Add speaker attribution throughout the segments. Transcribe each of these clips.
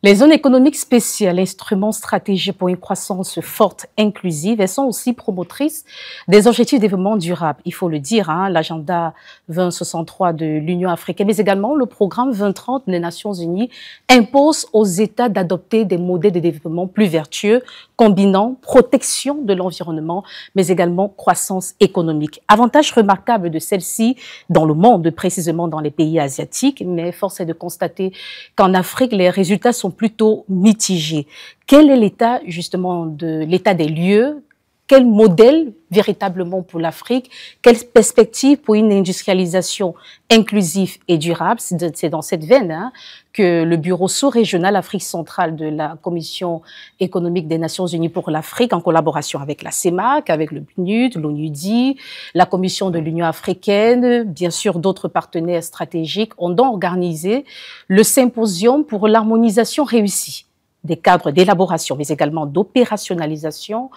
Speaker 1: Les zones économiques spéciales, instruments stratégiques pour une croissance forte, inclusive, elles sont aussi promotrices des objectifs de développement durable. Il faut le dire, hein, l'agenda 2063 de l'Union africaine, mais également le programme 2030 des Nations Unies impose aux États d'adopter des modèles de développement plus vertueux, combinant protection de l'environnement, mais également croissance économique. Avantage remarquable de celle-ci dans le monde, précisément dans les pays asiatiques, mais force est de constater qu'en Afrique, les résultats sont plutôt mitigés. Quel est l'état justement l'état des lieux? Quel modèle véritablement pour l'Afrique? Quelle perspective pour une industrialisation inclusive et durable? C'est dans cette veine hein, que le bureau sous-régional Afrique centrale de la Commission économique des Nations Unies pour l'Afrique, en collaboration avec la CEMAC, avec le PNUD, l'ONUDI, la Commission de l'Union africaine, bien sûr d'autres partenaires stratégiques, ont donc organisé le symposium pour l'harmonisation réussie des cadres d'élaboration, mais également d'opérationnalisation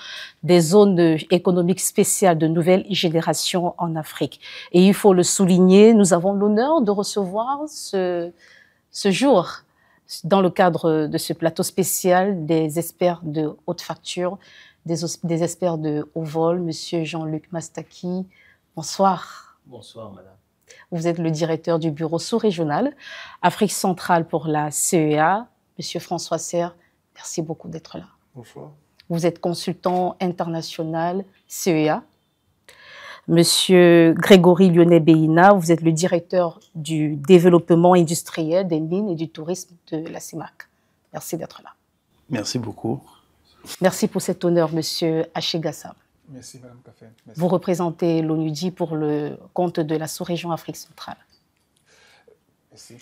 Speaker 1: des zones économiques spéciales de nouvelle génération en Afrique. Et il faut le souligner, nous avons l'honneur de recevoir ce jour, dans le cadre de ce plateau spécial, des experts de haute facture, des experts de haut vol, Monsieur Jean-Luc Mastaki. Bonsoir.
Speaker 2: Bonsoir, madame.
Speaker 1: Vous êtes le directeur du bureau sous-régional Afrique centrale pour la CEA. Monsieur François Serre, merci beaucoup d'être là.
Speaker 2: Bonsoir.
Speaker 1: Vous êtes consultant international CEA. Monsieur Grégory Lyonnais Béina, vous êtes le directeur du développement industriel des mines et du tourisme de la CEMAC. Merci d'être là.
Speaker 2: Merci beaucoup.
Speaker 1: Merci pour cet honneur, monsieur Haché Gassam.
Speaker 3: Merci, madame Café. Merci.
Speaker 1: Vous représentez l'ONUDI pour le compte de la sous-région Afrique centrale.
Speaker 3: Merci.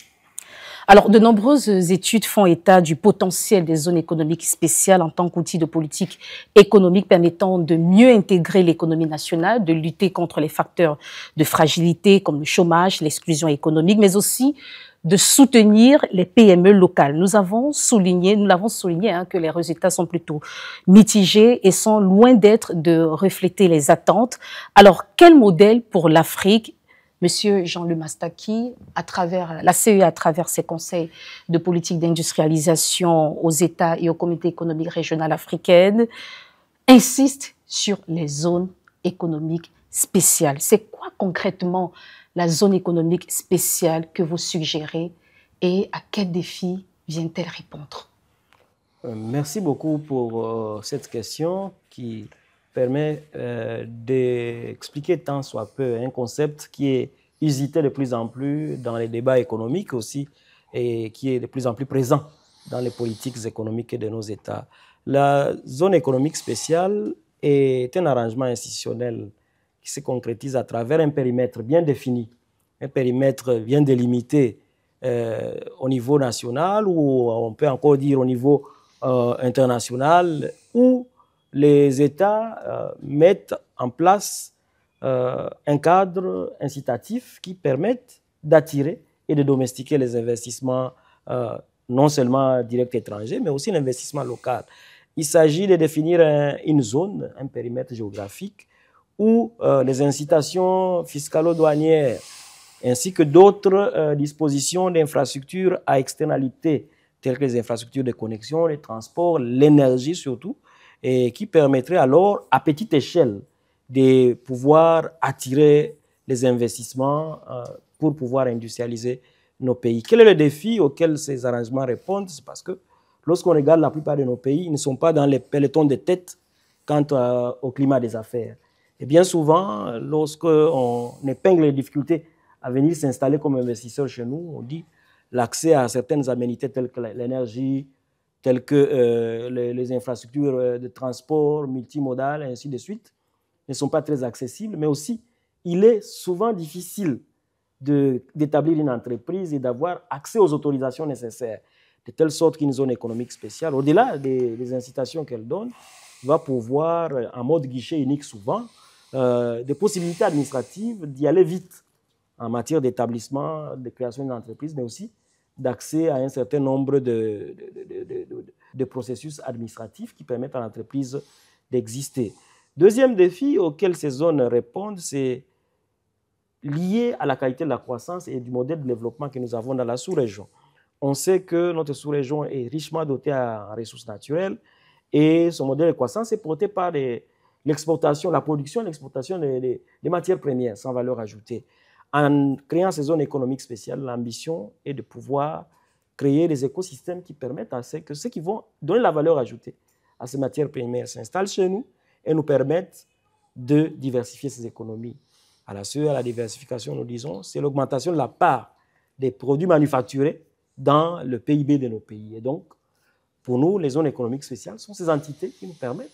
Speaker 1: Alors, de nombreuses études font état du potentiel des zones économiques spéciales en tant qu'outil de politique économique permettant de mieux intégrer l'économie nationale, de lutter contre les facteurs de fragilité comme le chômage, l'exclusion économique, mais aussi de soutenir les PME locales. Nous l'avons souligné hein, que les résultats sont plutôt mitigés et sont loin d'être de refléter les attentes. Alors, quel modèle pour l'Afrique? Monsieur Jean-Luc Mastaki, à travers la CEA, à travers ses conseils de politique d'industrialisation aux États et au Comité économique régional africain, insiste sur les zones économiques spéciales. C'est quoi concrètement la zone économique spéciale que vous suggérez et à quels défis vient-elle répondre?
Speaker 2: Merci beaucoup pour cette question qui permet d'expliquer tant soit peu un concept qui est usité de plus en plus dans les débats économiques aussi et qui est de plus en plus présent dans les politiques économiques de nos États. La zone économique spéciale est un arrangement institutionnel qui se concrétise à travers un périmètre bien défini, un périmètre bien délimité au niveau national ou on peut encore dire au niveau international où les États mettent en place un cadre incitatif qui permette d'attirer et de domestiquer les investissements non seulement directs étrangers, mais aussi l'investissement local. Il s'agit de définir une zone, un périmètre géographique où les incitations fiscalo-douanières ainsi que d'autres dispositions d'infrastructures à externalité, telles que les infrastructures de connexion, les transports, l'énergie surtout, et qui permettrait alors, à petite échelle, de pouvoir attirer les investissements pour pouvoir industrialiser nos pays. Quel est le défi auquel ces arrangements répondent? C'est parce que lorsqu'on regarde la plupart de nos pays, ils ne sont pas dans les pelotons de tête quant au climat des affaires. Et bien souvent, lorsqu'on épingle les difficultés à venir s'installer comme investisseur chez nous, on dit l'accès à certaines aménités telles que l'énergie, telles que les infrastructures de transport multimodal, et ainsi de suite, ne sont pas très accessibles, mais aussi, il est souvent difficile d'établir une entreprise et d'avoir accès aux autorisations nécessaires, de telle sorte qu'une zone économique spéciale, au-delà des incitations qu'elle donne, va pouvoir, en mode guichet unique souvent, des possibilités administratives d'y aller vite en matière d'établissement, de création d'une entreprise, mais aussi d'accès à un certain nombre de processus administratifs qui permettent à l'entreprise d'exister. Deuxième défi auquel ces zones répondent, c'est lié à la qualité de la croissance et du modèle de développement que nous avons dans la sous-région. On sait que notre sous-région est richement dotée en ressources naturelles et son modèle de croissance est porté par l'exportation, la production et l'exportation des matières premières sans valeur ajoutée. En créant ces zones économiques spéciales, l'ambition est de pouvoir créer des écosystèmes qui permettent à ceux qui vont donner la valeur ajoutée à ces matières premières s'installent chez nous et nous permettent de diversifier ces économies. À la diversification, nous disons, c'est l'augmentation de la part des produits manufacturés dans le PIB de nos pays. Et donc, pour nous, les zones économiques spéciales sont ces entités qui nous permettent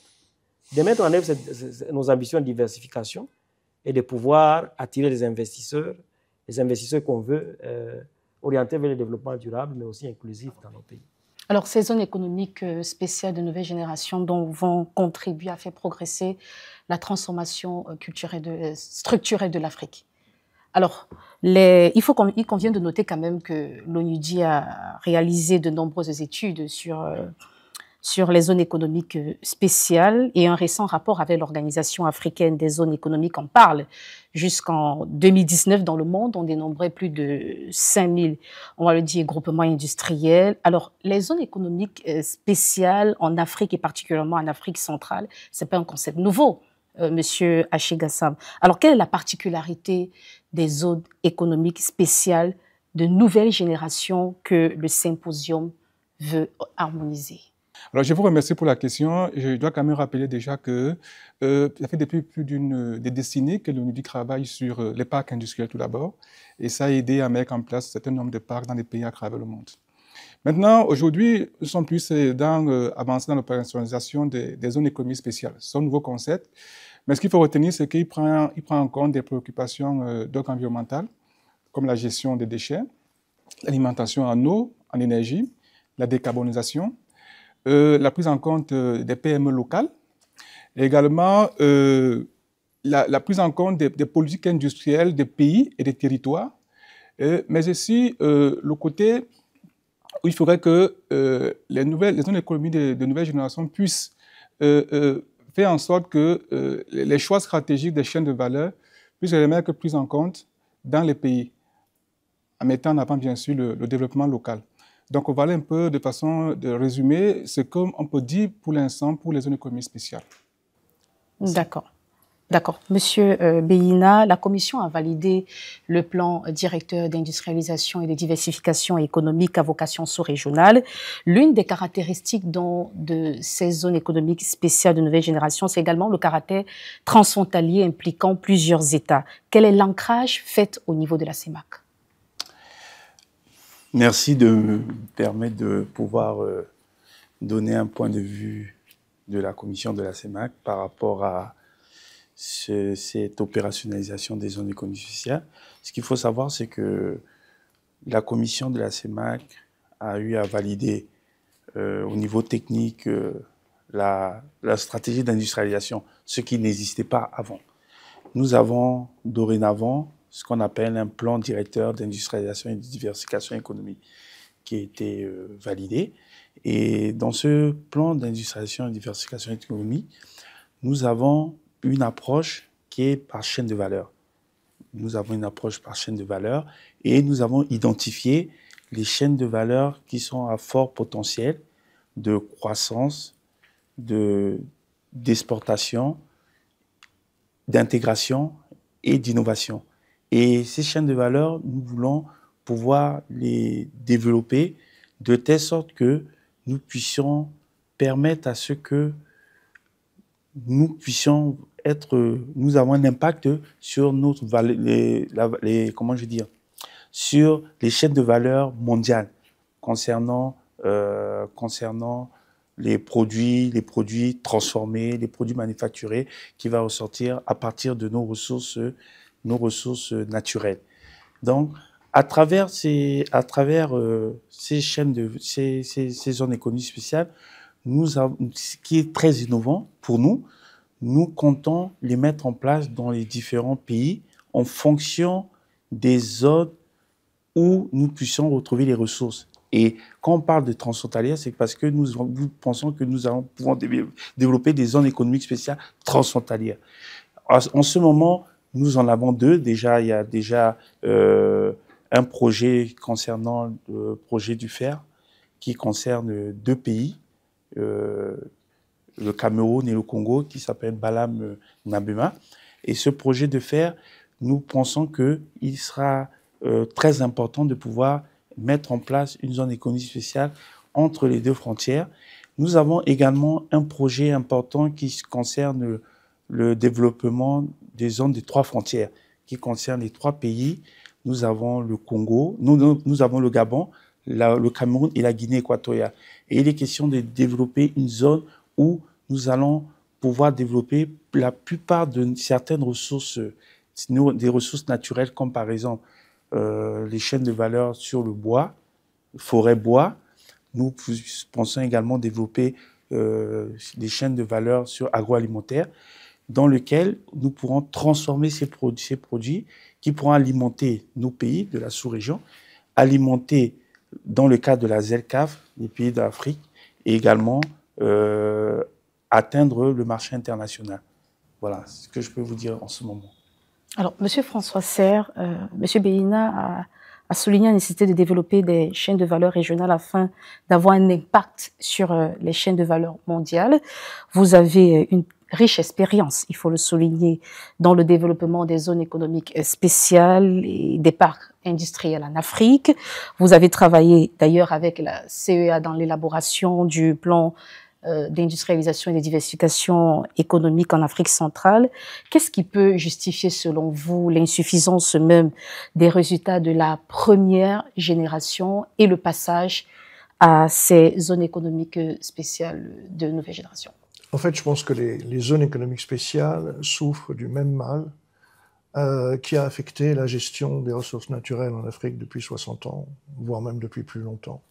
Speaker 2: de mettre en œuvre nos ambitions de diversification et de pouvoir attirer les investisseurs qu'on veut orienter vers le développement durable, mais aussi inclusif dans nos pays.
Speaker 1: Alors, ces zones économiques spéciales de nouvelle génération dont vont contribuer à faire progresser la transformation structurelle de l'Afrique. Alors, il convient de noter quand même que l'ONUDI a réalisé de nombreuses études sur les zones économiques spéciales et un récent rapport avec l'Organisation africaine des zones économiques en parle. Jusqu'en 2019, dans le monde, on dénombrait plus de 5000, on va le dire, groupements industriels. Alors, les zones économiques spéciales en Afrique et particulièrement en Afrique centrale, c'est pas un concept nouveau, Monsieur Haché-Gassam. Alors, quelle est la particularité des zones économiques spéciales de nouvelle génération que le symposium veut harmoniser?
Speaker 3: Alors, je vous remercie pour la question. Je dois quand même rappeler déjà que ça fait depuis plus des décennies que l'ONUDI travaille sur les parcs industriels tout d'abord, et ça a aidé à mettre en place un certain nombre de parcs dans des pays à travers le monde. Maintenant, aujourd'hui, nous sommes plus avancés dans l'opérationnalisation des zones économiques spéciales. C'est un nouveau concept, mais ce qu'il faut retenir, c'est qu'il prend en compte des préoccupations d'ordre environnemental, comme la gestion des déchets, l'alimentation en eau, en énergie, la décarbonisation, la prise en compte des PME locales, et également la prise en compte des politiques industrielles des pays et des territoires, mais aussi le côté où il faudrait que les zones économiques de nouvelle génération puissent faire en sorte que les choix stratégiques des chaînes de valeur puissent les mettre plus en compte dans les pays, en mettant en avant bien sûr le développement local. Donc, voilà un peu de façon de résumer ce qu'on peut dire pour l'instant pour les zones économiques spéciales.
Speaker 1: D'accord. D'accord. Monsieur Beina, la Commission a validé le plan directeur d'industrialisation et de diversification économique à vocation sous-régionale. L'une des caractéristiques de ces zones économiques spéciales de nouvelle génération, c'est également le caractère transfrontalier impliquant plusieurs États. Quel est l'ancrage fait au niveau de la CEMAC?
Speaker 4: Merci de me permettre de pouvoir donner un point de vue de la commission de la CEMAC par rapport à cette opérationnalisation des zones économiques spéciales. Ce qu'il faut savoir, c'est que la commission de la CEMAC a eu à valider au niveau technique la stratégie d'industrialisation, ce qui n'existait pas avant. Nous avons dorénavant ce qu'on appelle un plan directeur d'industrialisation et de diversification économique qui a été validé. Et dans ce plan d'industrialisation et de diversification économique, nous avons une approche qui est par chaîne de valeur. Nous avons une approche par chaîne de valeur et nous avons identifié les chaînes de valeur qui sont à fort potentiel de croissance, d'exportation, d'intégration et d'innovation. Et ces chaînes de valeur, nous voulons pouvoir les développer de telle sorte que nous puissions permettre à ce que nous puissions nous avons un impact sur sur les chaînes de valeur mondiales concernant les produits transformés, les produits manufacturés qui va ressortir à partir de nos ressources naturelles. Donc, à travers ces chaînes ces zones économiques spéciales, ce qui est très innovant pour nous, nous comptons les mettre en place dans les différents pays en fonction des zones où nous puissions retrouver les ressources. Et quand on parle de transfrontalière, c'est parce que nous pensons que nous allons pouvoir développer des zones économiques spéciales transfrontalières. En ce moment, nous en avons deux. Déjà, il y a déjà un projet concernant le projet du fer qui concerne 2 pays, le Cameroun et le Congo, qui s'appelle Balam Nabema. Et ce projet de fer, nous pensons qu'il sera très important de pouvoir mettre en place une zone économique spéciale entre les 2 frontières. Nous avons également un projet important qui concerne le développement des zones des 3 frontières, qui concerne les 3 pays. Nous avons le Congo, nous avons le Gabon, le Cameroun et la Guinée équatoriale. Et il est question de développer une zone où nous allons pouvoir développer la plupart de certaines ressources, des ressources naturelles, comme par exemple les chaînes de valeur sur le bois, forêt-bois. Nous pensons également développer des chaînes de valeur sur agroalimentaire, dans lesquelles nous pourrons transformer ces produits qui pourront alimenter nos pays de la sous-région, alimenter, dans le cadre de la ZLECAf, les pays d'Afrique, et également atteindre le marché international. Voilà ce que je peux vous dire en ce moment.
Speaker 1: Alors, M. François Serre, M. Béina a souligné la nécessité de développer des chaînes de valeur régionales afin d'avoir un impact sur les chaînes de valeur mondiales. Vous avez une riche expérience, il faut le souligner, dans le développement des zones économiques spéciales et des parcs industriels en Afrique. Vous avez travaillé d'ailleurs avec la CEA dans l'élaboration du plan d'industrialisation et de diversification économique en Afrique centrale. Qu'est-ce qui peut justifier, selon vous, l'insuffisance même des résultats de la première génération et le passage à ces zones économiques spéciales de nouvelle génération?
Speaker 5: En fait, je pense que les zones économiques spéciales souffrent du même mal qui a affecté la gestion des ressources naturelles en Afrique depuis 60 ans, voire même depuis plus longtemps.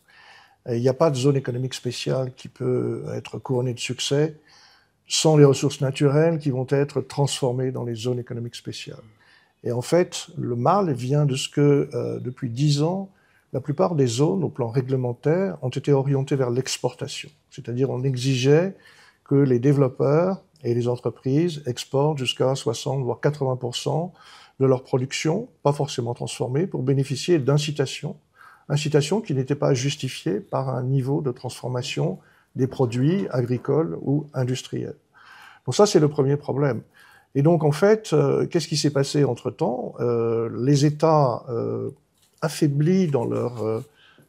Speaker 5: Il n'y a pas de zone économique spéciale qui peut être couronnée de succès sans les ressources naturelles qui vont être transformées dans les zones économiques spéciales. Et en fait, le mal vient de ce que, depuis 10 ans, la plupart des zones, au plan réglementaire, ont été orientées vers l'exportation. C'est-à-dire, on exigeait que les développeurs et les entreprises exportent jusqu'à 60 voire 80% de leur production, pas forcément transformée, pour bénéficier d'incitations qui n'étaient pas justifiées par un niveau de transformation des produits agricoles ou industriels. Donc ça, c'est le premier problème. Et donc, en fait, qu'est-ce qui s'est passé entre-temps? Les États, affaiblis dans leur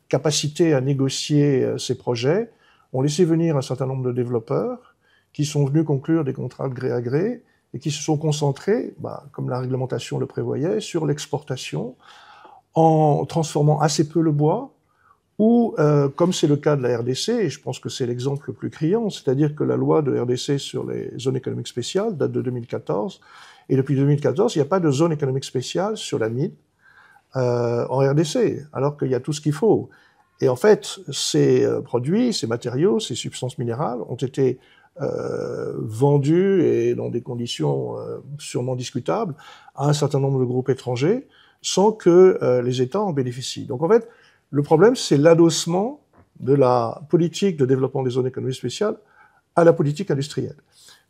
Speaker 5: capacité à négocier ces projets, ont laissé venir un certain nombre de développeurs qui sont venus conclure des contrats de gré à gré et qui se sont concentrés, comme la réglementation le prévoyait, sur l'exportation, en transformant assez peu le bois, ou, comme c'est le cas de la RDC, et je pense que c'est l'exemple le plus criant, c'est-à-dire que la loi de RDC sur les zones économiques spéciales date de 2014, et depuis 2014, il n'y a pas de zone économique spéciale sur la mine en RDC, alors qu'il y a tout ce qu'il faut. Et en fait, ces produits, ces matériaux, ces substances minérales ont été vendus, et dans des conditions sûrement discutables, à un certain nombre de groupes étrangers, sans que les États en bénéficient. Donc en fait, le problème, c'est l'adossement de la politique de développement des zones économiques spéciales à la politique industrielle.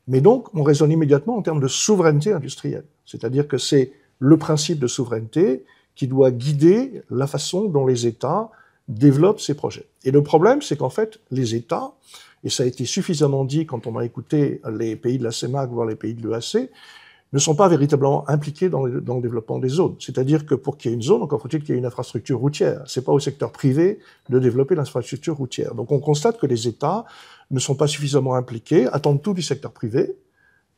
Speaker 5: Mais donc, on raisonne immédiatement en termes de souveraineté industrielle. C'est-à-dire que c'est le principe de souveraineté qui doit guider la façon dont les États développent ces projets. Et le problème, c'est qu'en fait, les États, et ça a été suffisamment dit quand on a écouté les pays de la CEMAC, voire les pays de l'EAC, ne sont pas véritablement impliqués dans le développement des zones. C'est-à-dire que pour qu'il y ait une zone, encore faut-il qu'il y ait une infrastructure routière. C'est pas au secteur privé de développer l'infrastructure routière. Donc on constate que les États ne sont pas suffisamment impliqués, attendent tout du secteur privé,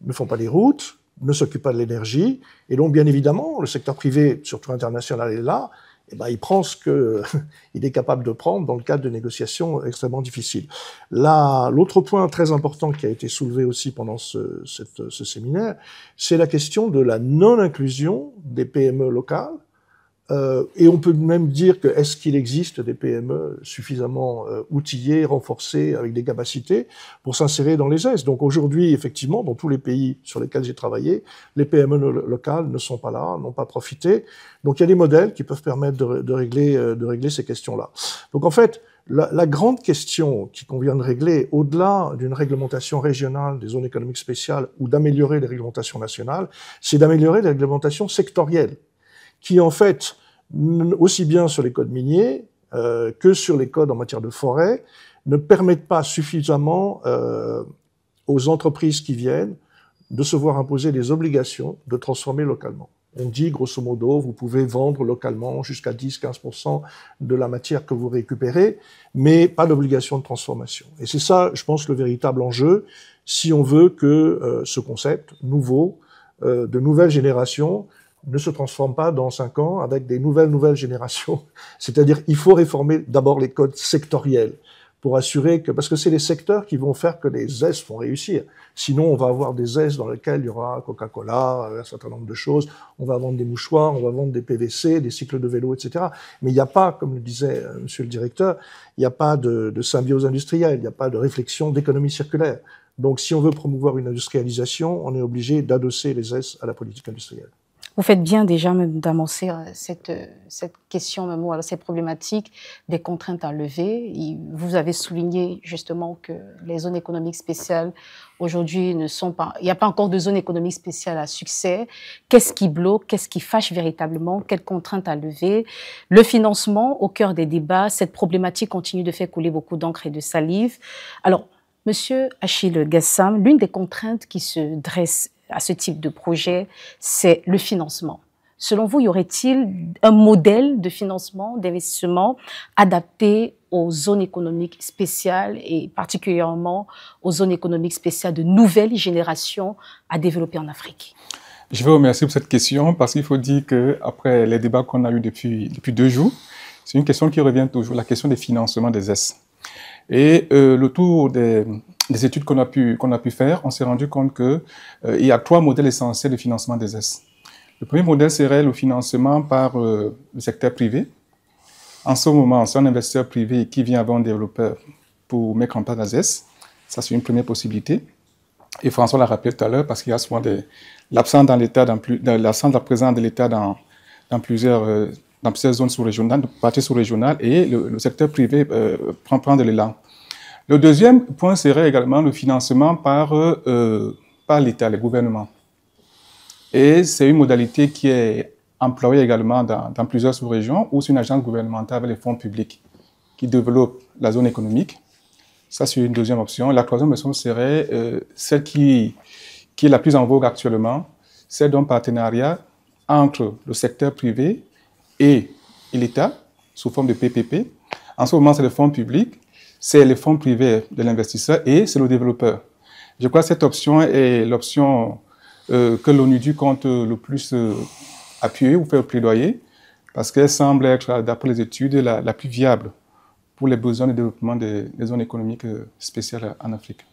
Speaker 5: ne font pas les routes, ne s'occupent pas de l'énergie, et donc bien évidemment, le secteur privé, surtout international, est là, et il prend ce qu'il est capable de prendre dans le cadre de négociations extrêmement difficiles. L'autre point très important qui a été soulevé aussi pendant ce séminaire, c'est la question de la non-inclusion des PME locales. Et on peut même dire que est-ce qu'il existe des PME suffisamment outillées, renforcées, avec des capacités pour s'insérer dans les ES. Donc aujourd'hui, effectivement, dans tous les pays sur lesquels j'ai travaillé, les PME locales ne sont pas là, n'ont pas profité. Donc il y a des modèles qui peuvent permettre de régler ces questions-là. Donc en fait, la grande question qu'il convient de régler, au-delà d'une réglementation régionale des zones économiques spéciales ou d'améliorer les réglementations nationales, c'est d'améliorer les réglementations sectorielles, qui en fait aussi bien sur les codes miniers que sur les codes en matière de forêt, ne permettent pas suffisamment aux entreprises qui viennent de se voir imposer des obligations de transformer localement. On dit, grosso modo, vous pouvez vendre localement jusqu'à 10-15% de la matière que vous récupérez, mais pas d'obligation de transformation. Et c'est ça, je pense, le véritable enjeu, si on veut que ce concept nouveau, de nouvelles générations, ne se transforme pas dans 5 ans avec des nouvelles générations. C'est-à-dire, il faut réformer d'abord les codes sectoriels pour assurer que, parce que c'est les secteurs qui vont faire que les ZES vont réussir. Sinon, on va avoir des ZES dans lesquels il y aura Coca-Cola, un certain nombre de choses. On va vendre des mouchoirs, on va vendre des PVC, des cycles de vélo, etc. Mais il n'y a pas, comme le disait monsieur le directeur, il n'y a pas de symbiose industrielle, il n'y a pas de réflexion d'économie circulaire. Donc, si on veut promouvoir une industrialisation, on est obligé d'adosser les ZES à la politique industrielle.
Speaker 1: Vous faites bien déjà même d'amorcer cette question, même, ou alors cette problématique des contraintes à lever. Vous avez souligné justement que les zones économiques spéciales aujourd'hui ne sont pas, il n'y a pas encore de zone économique spéciale à succès. Qu'est-ce qui bloque? Qu'est-ce qui fâche véritablement? Quelles contraintes à lever? Le financement au cœur des débats. Cette problématique continue de faire couler beaucoup d'encre et de salive. Alors, Monsieur Achille Gassam, l'une des contraintes qui se dresse à ce type de projet, c'est le financement. Selon vous, y aurait-il un modèle de financement, d'investissement adapté aux zones économiques spéciales et particulièrement aux zones économiques spéciales de nouvelles générations à développer en Afrique?
Speaker 3: Je vous remercie pour cette question parce qu'il faut dire qu'après les débats qu'on a eus depuis 2 jours, c'est une question qui revient toujours, la question des financements des ZES. Et le tour des études qu'on a pu faire, on s'est rendu compte qu'il y a 3 modèles essentiels de financement des ZES. Le premier modèle serait le financement par le secteur privé. En ce moment, c'est un investisseur privé qui vient avoir un développeur pour mettre en place la ZES. Ça, c'est une première possibilité. Et François l'a rappelé tout à l'heure parce qu'il y a souvent l'absence de la présence de l'État dans plusieurs zones sous-régionales, parties sous-régionales, et le secteur privé prend de l'élan. Le deuxième point serait également le financement par l'État, le gouvernement. Et c'est une modalité qui est employée également dans plusieurs sous-régions où c'est une agence gouvernementale avec les fonds publics qui développe la zone économique. Ça, c'est une deuxième option. La troisième option serait celle qui est la plus en vogue actuellement, celle d'un partenariat entre le secteur privé et l'État, sous forme de PPP. En ce moment, c'est le fonds public, c'est les fonds privés de l'investisseur et c'est le développeur. Je crois que cette option est l'option que l'ONUDI compte le plus appuyer ou faire plaidoyer, parce qu'elle semble être, d'après les études, la plus viable pour les besoins de développement des zones économiques spéciales en Afrique.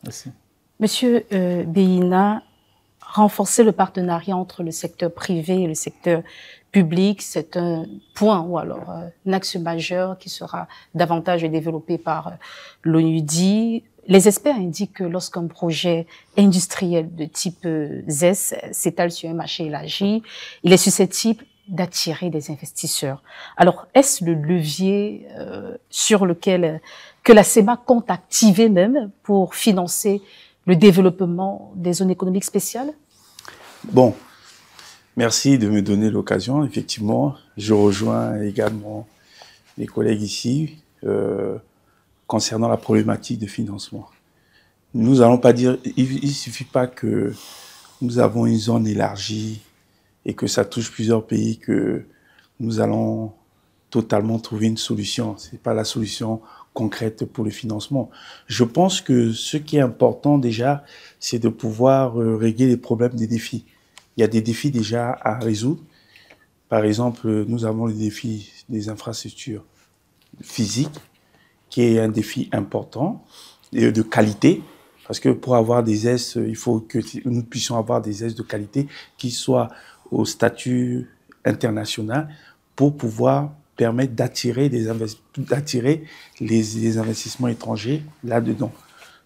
Speaker 3: Merci.
Speaker 1: Monsieur Beina, renforcer le partenariat entre le secteur privé et le secteur public, c'est un point ou alors un axe majeur qui sera davantage développé par l'ONUDI. Les experts indiquent que lorsqu'un projet industriel de type ZES s'étale sur un marché élargi, il est susceptible d'attirer des investisseurs. Alors, est-ce le levier sur lequel que la CEMAC compte activer même pour financer le développement des zones économiques spéciales?
Speaker 4: Bon, merci de me donner l'occasion. Effectivement, je rejoins également les collègues ici concernant la problématique de financement. Nous n'allons pas dire, il ne suffit pas que nous avons une zone élargie et que ça touche plusieurs pays que nous allons totalement trouver une solution. Ce n'est pas la solution concrète pour le financement. Je pense que ce qui est important déjà, c'est de pouvoir régler les problèmes des défis. Il y a des défis déjà à résoudre. Par exemple, nous avons le défi des infrastructures physiques, qui est un défi important, et de qualité, parce que pour avoir des ZES, il faut que nous puissions avoir des ZES de qualité qui soient au statut international pour pouvoir permettre d'attirer les investissements étrangers là-dedans.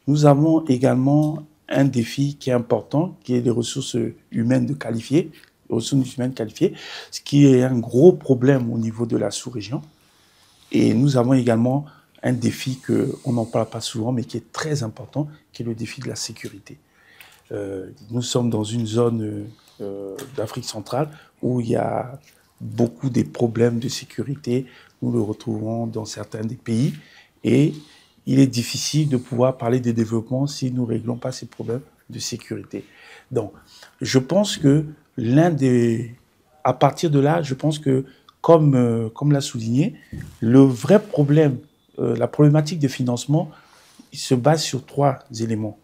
Speaker 4: Nous avons également un défi qui est important, qui est les ressources humaines qualifiées, ce qui est un gros problème au niveau de la sous-région. Et nous avons également un défi qu'on n'en parle pas souvent, mais qui est très important, qui est le défi de la sécurité. Nous sommes dans une zone d'Afrique centrale où il y a beaucoup des problèmes de sécurité, nous le retrouvons dans certains des pays. Et il est difficile de pouvoir parler de développement si nous ne réglons pas ces problèmes de sécurité. Donc, je pense que à partir de là, je pense que, comme l'a souligné, le vrai problème, la problématique de financement, il se base sur 3 éléments.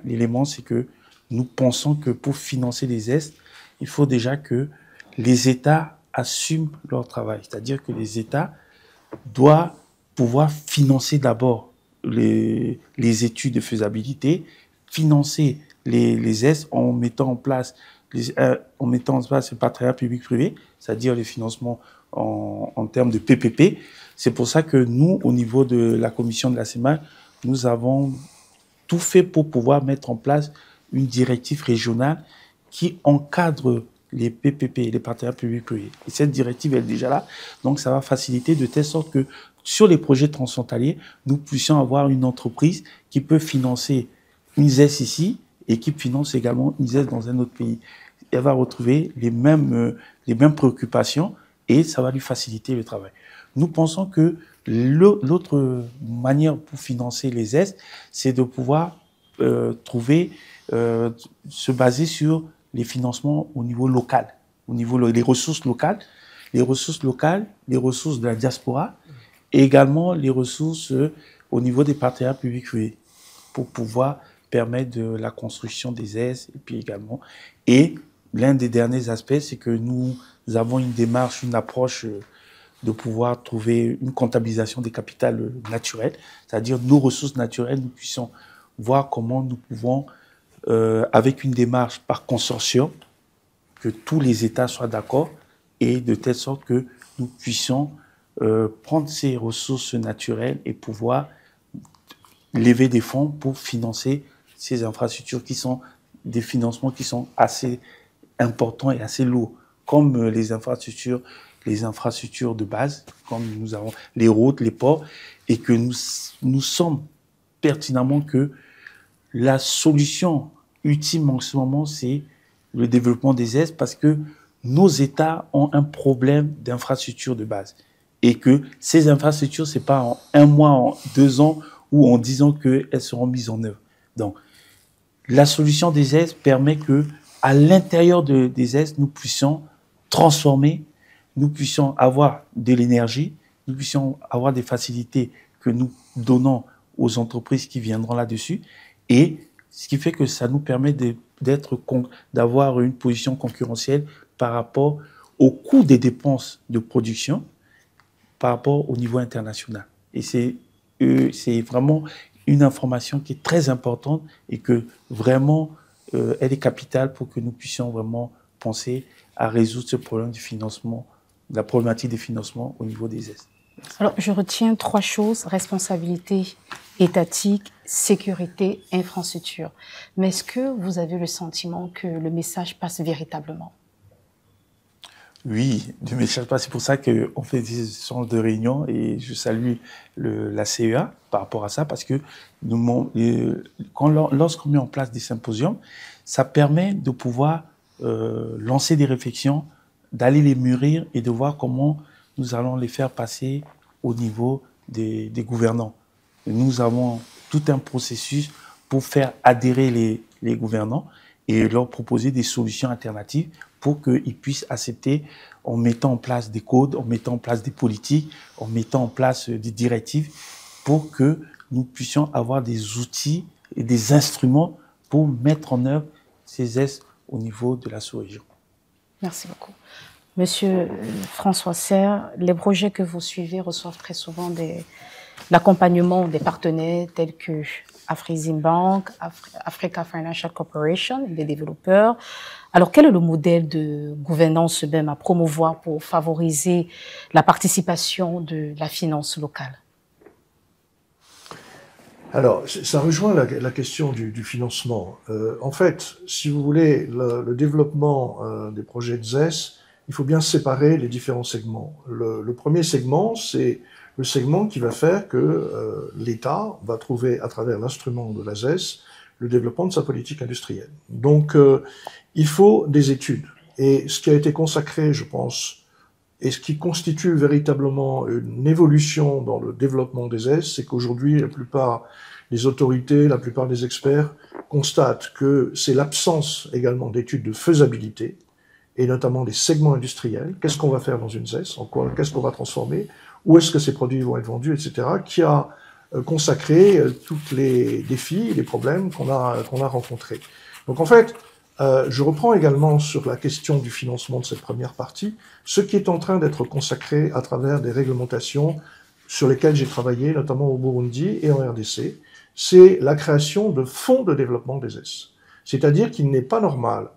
Speaker 4: L'élément, c'est que nous pensons que pour financer les EST, il faut déjà que les États assument leur travail. C'est-à-dire que les États doivent pouvoir financer d'abord les études de faisabilité, financer les EST en mettant en place le partenariat public-privé, c'est-à-dire les financements en termes de PPP. C'est pour ça que nous, au niveau de la commission de la CEMAC, nous avons tout fait pour pouvoir mettre en place une directive régionale qui encadre les PPP, les partenariats publics-privés. Et cette directive est déjà là, donc ça va faciliter de telle sorte que sur les projets transfrontaliers, nous puissions avoir une entreprise qui peut financer une ZES ici et qui finance également une ZES dans un autre pays. Elle va retrouver les mêmes préoccupations et ça va lui faciliter le travail. Nous pensons que l'autre manière pour financer les ZES, c'est de pouvoir se baser sur les financements au niveau local, au niveau des ressources locales, les ressources de la diaspora, et également les ressources au niveau des partenariats publics-privés pour pouvoir permettre de la construction des ES et puis également. Et l'un des derniers aspects, c'est que nous avons une démarche, une approche de pouvoir trouver une comptabilisation des capitales naturels, c'est-à-dire nos ressources naturelles, nous puissions voir comment nous pouvons, avec une démarche par consortium, que tous les États soient d'accord et de telle sorte que nous puissions prendre ces ressources naturelles et pouvoir lever des fonds pour financer ces infrastructures qui sont des financements qui sont assez importants et assez lourds, comme les infrastructures de base, comme nous avons les routes, les ports, et que nous sommes pertinemment que la solution ultime en ce moment, c'est le développement des EST parce que nos États ont un problème d'infrastructure de base. Et que ces infrastructures, c'est pas en 1 mois, en 2 ans ou en 10 ans qu'elles seront mises en œuvre. Donc, la solution des EST permet que, à l'intérieur des EST, nous puissions transformer, nous puissions avoir de l'énergie, nous puissions avoir des facilités que nous donnons aux entreprises qui viendront là-dessus. Et ce qui fait que ça nous permet d'avoir une position concurrentielle par rapport au coût des dépenses de production par rapport au niveau international. Et c'est vraiment une information qui est très importante et que vraiment, elle est capitale pour que nous puissions vraiment penser à résoudre ce problème du financement, la problématique des financements au niveau des EST.
Speaker 1: Alors, je retiens 3 choses: responsabilité étatique, sécurité, infrastructure. Mais est-ce que vous avez le sentiment que le message passe véritablement?
Speaker 4: Oui, le message passe. C'est pour ça qu'on fait des échanges de réunions et je salue la CEA par rapport à ça parce que lorsqu'on met en place des symposiums, ça permet de pouvoir lancer des réflexions, d'aller les mûrir et de voir comment nous allons les faire passer au niveau des gouvernants. Et nous avons tout un processus pour faire adhérer les gouvernants et leur proposer des solutions alternatives pour qu'ils puissent accepter en mettant en place des codes, en mettant en place des politiques, en mettant en place des directives pour que nous puissions avoir des outils et des instruments pour mettre en œuvre ces EST au niveau de la sous-région.
Speaker 1: Merci beaucoup. Monsieur François Serre, les projets que vous suivez reçoivent très souvent l'accompagnement des partenaires tels que Afreximbank, Africa Financial Corporation, des développeurs. Alors, quel est le modèle de gouvernance même à promouvoir pour favoriser la participation de la finance locale?
Speaker 5: Alors, ça rejoint la question du financement. En fait, si vous voulez, le développement des projets de ZES, il faut bien séparer les différents segments. Le premier segment, c'est le segment qui va faire que l'État va trouver, à travers l'instrument de la ZES, le développement de sa politique industrielle. Donc, il faut des études. Et ce qui a été consacré, je pense, Et ce qui constitue véritablement une évolution dans le développement des S, c'est qu'aujourd'hui, la plupart des autorités, la plupart des experts constatent que c'est l'absence également d'études de faisabilité, et notamment des segments industriels. Qu'est-ce qu'on va faire dans une ZES? Qu'est-ce qu'on va transformer? Où est-ce que ces produits vont être vendus, etc., qui a consacré tous les défis, les problèmes qu'on a rencontrés. Donc en fait, je reprends également sur la question du financement de cette première partie, ce qui est en train d'être consacré à travers des réglementations sur lesquelles j'ai travaillé, notamment au Burundi et en RDC, c'est la création de fonds de développement des S. C'est-à-dire qu'il n'est pas normal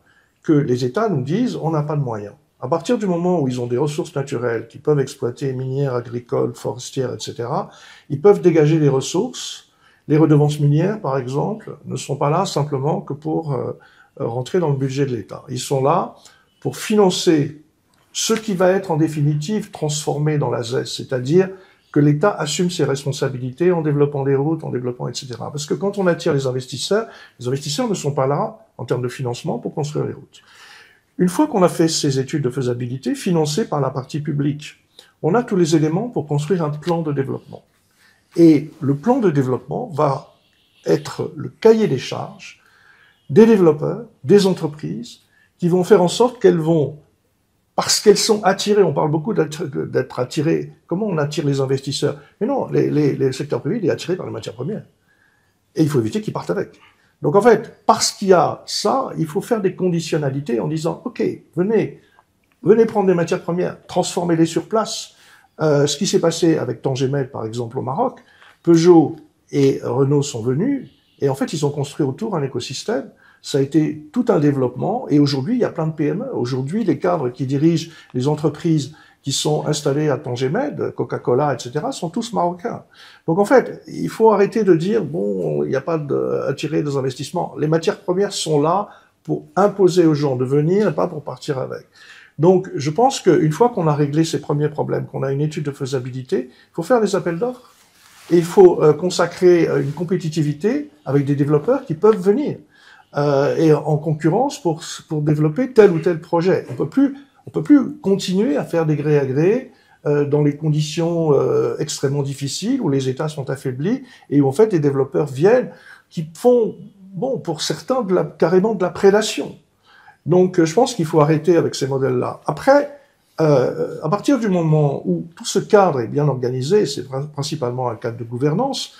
Speaker 5: que les États nous disent on n'a pas de moyens. À partir du moment où ils ont des ressources naturelles qu'ils peuvent exploiter, minières, agricoles, forestières, etc., ils peuvent dégager des ressources. Les redevances minières, par exemple, ne sont pas là simplement que pour rentrer dans le budget de l'État. Ils sont là pour financer ce qui va être en définitive transformé dans la ZES, c'est-à-dire que l'État assume ses responsabilités en développant des routes, en développant, etc. Parce que quand on attire les investisseurs ne sont pas là, en termes de financement, pour construire les routes. Une fois qu'on a fait ces études de faisabilité, financées par la partie publique, on a tous les éléments pour construire un plan de développement. Et le plan de développement va être le cahier des charges des développeurs, des entreprises, qui vont faire en sorte qu'elles vont, parce qu'elles sont attirées, on parle beaucoup d'être attirées, comment on attire les investisseurs? Mais non, les secteurs privés, il est attiré par les matières premières. Et il faut éviter qu'ils partent avec. Donc en fait, parce qu'il y a ça, il faut faire des conditionnalités en disant, OK, venez prendre des matières premières, transformez-les sur place. Ce qui s'est passé avec Tangemel, par exemple, au Maroc, Peugeot et Renault sont venus, et en fait, ils ont construit autour un écosystème. Ça a été tout un développement, et aujourd'hui, il y a plein de PME. Aujourd'hui, les cadres qui dirigent les entreprises qui sont installés à Tangemed, Coca-Cola, etc., sont tous marocains. Donc en fait, il faut arrêter de dire, bon, il n'y a pas d'attirer des investissements. Les matières premières sont là pour imposer aux gens de venir et pas pour partir avec. Donc je pense qu'une fois qu'on a réglé ces premiers problèmes, qu'on a une étude de faisabilité, il faut faire des appels d'offres. Et il faut consacrer une compétitivité avec des développeurs qui peuvent venir et en concurrence pour développer tel ou tel projet. On peut plus continuer à faire des gré à gré dans les conditions extrêmement difficiles où les États sont affaiblis et où en fait les développeurs viennent qui font, bon, pour certains carrément de la prédation. Donc je pense qu'il faut arrêter avec ces modèles-là. Après, à partir du moment où tout ce cadre est bien organisé, c'est principalement un cadre de gouvernance,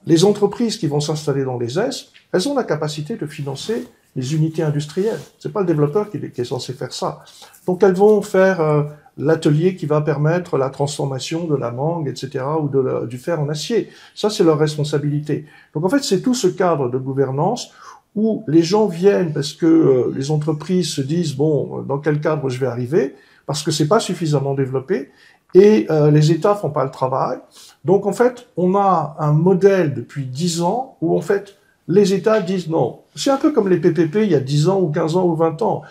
Speaker 5: les entreprises qui vont s'installer dans les S, elles ont la capacité de financer les unités industrielles. C'est pas le développeur qui est censé faire ça. Donc elles vont faire l'atelier qui va permettre la transformation de la mangue, etc., ou du fer en acier. Ça, c'est leur responsabilité. Donc en fait, c'est tout ce cadre de gouvernance où les gens viennent parce que les entreprises se disent, bon, dans quel cadre je vais arriver, parce que c'est pas suffisamment développé, et les États font pas le travail. Donc en fait, on a un modèle depuis 10 ans où en fait, les États disent non. C'est un peu comme les PPP il y a 10 ans ou 15 ans ou 20 ans.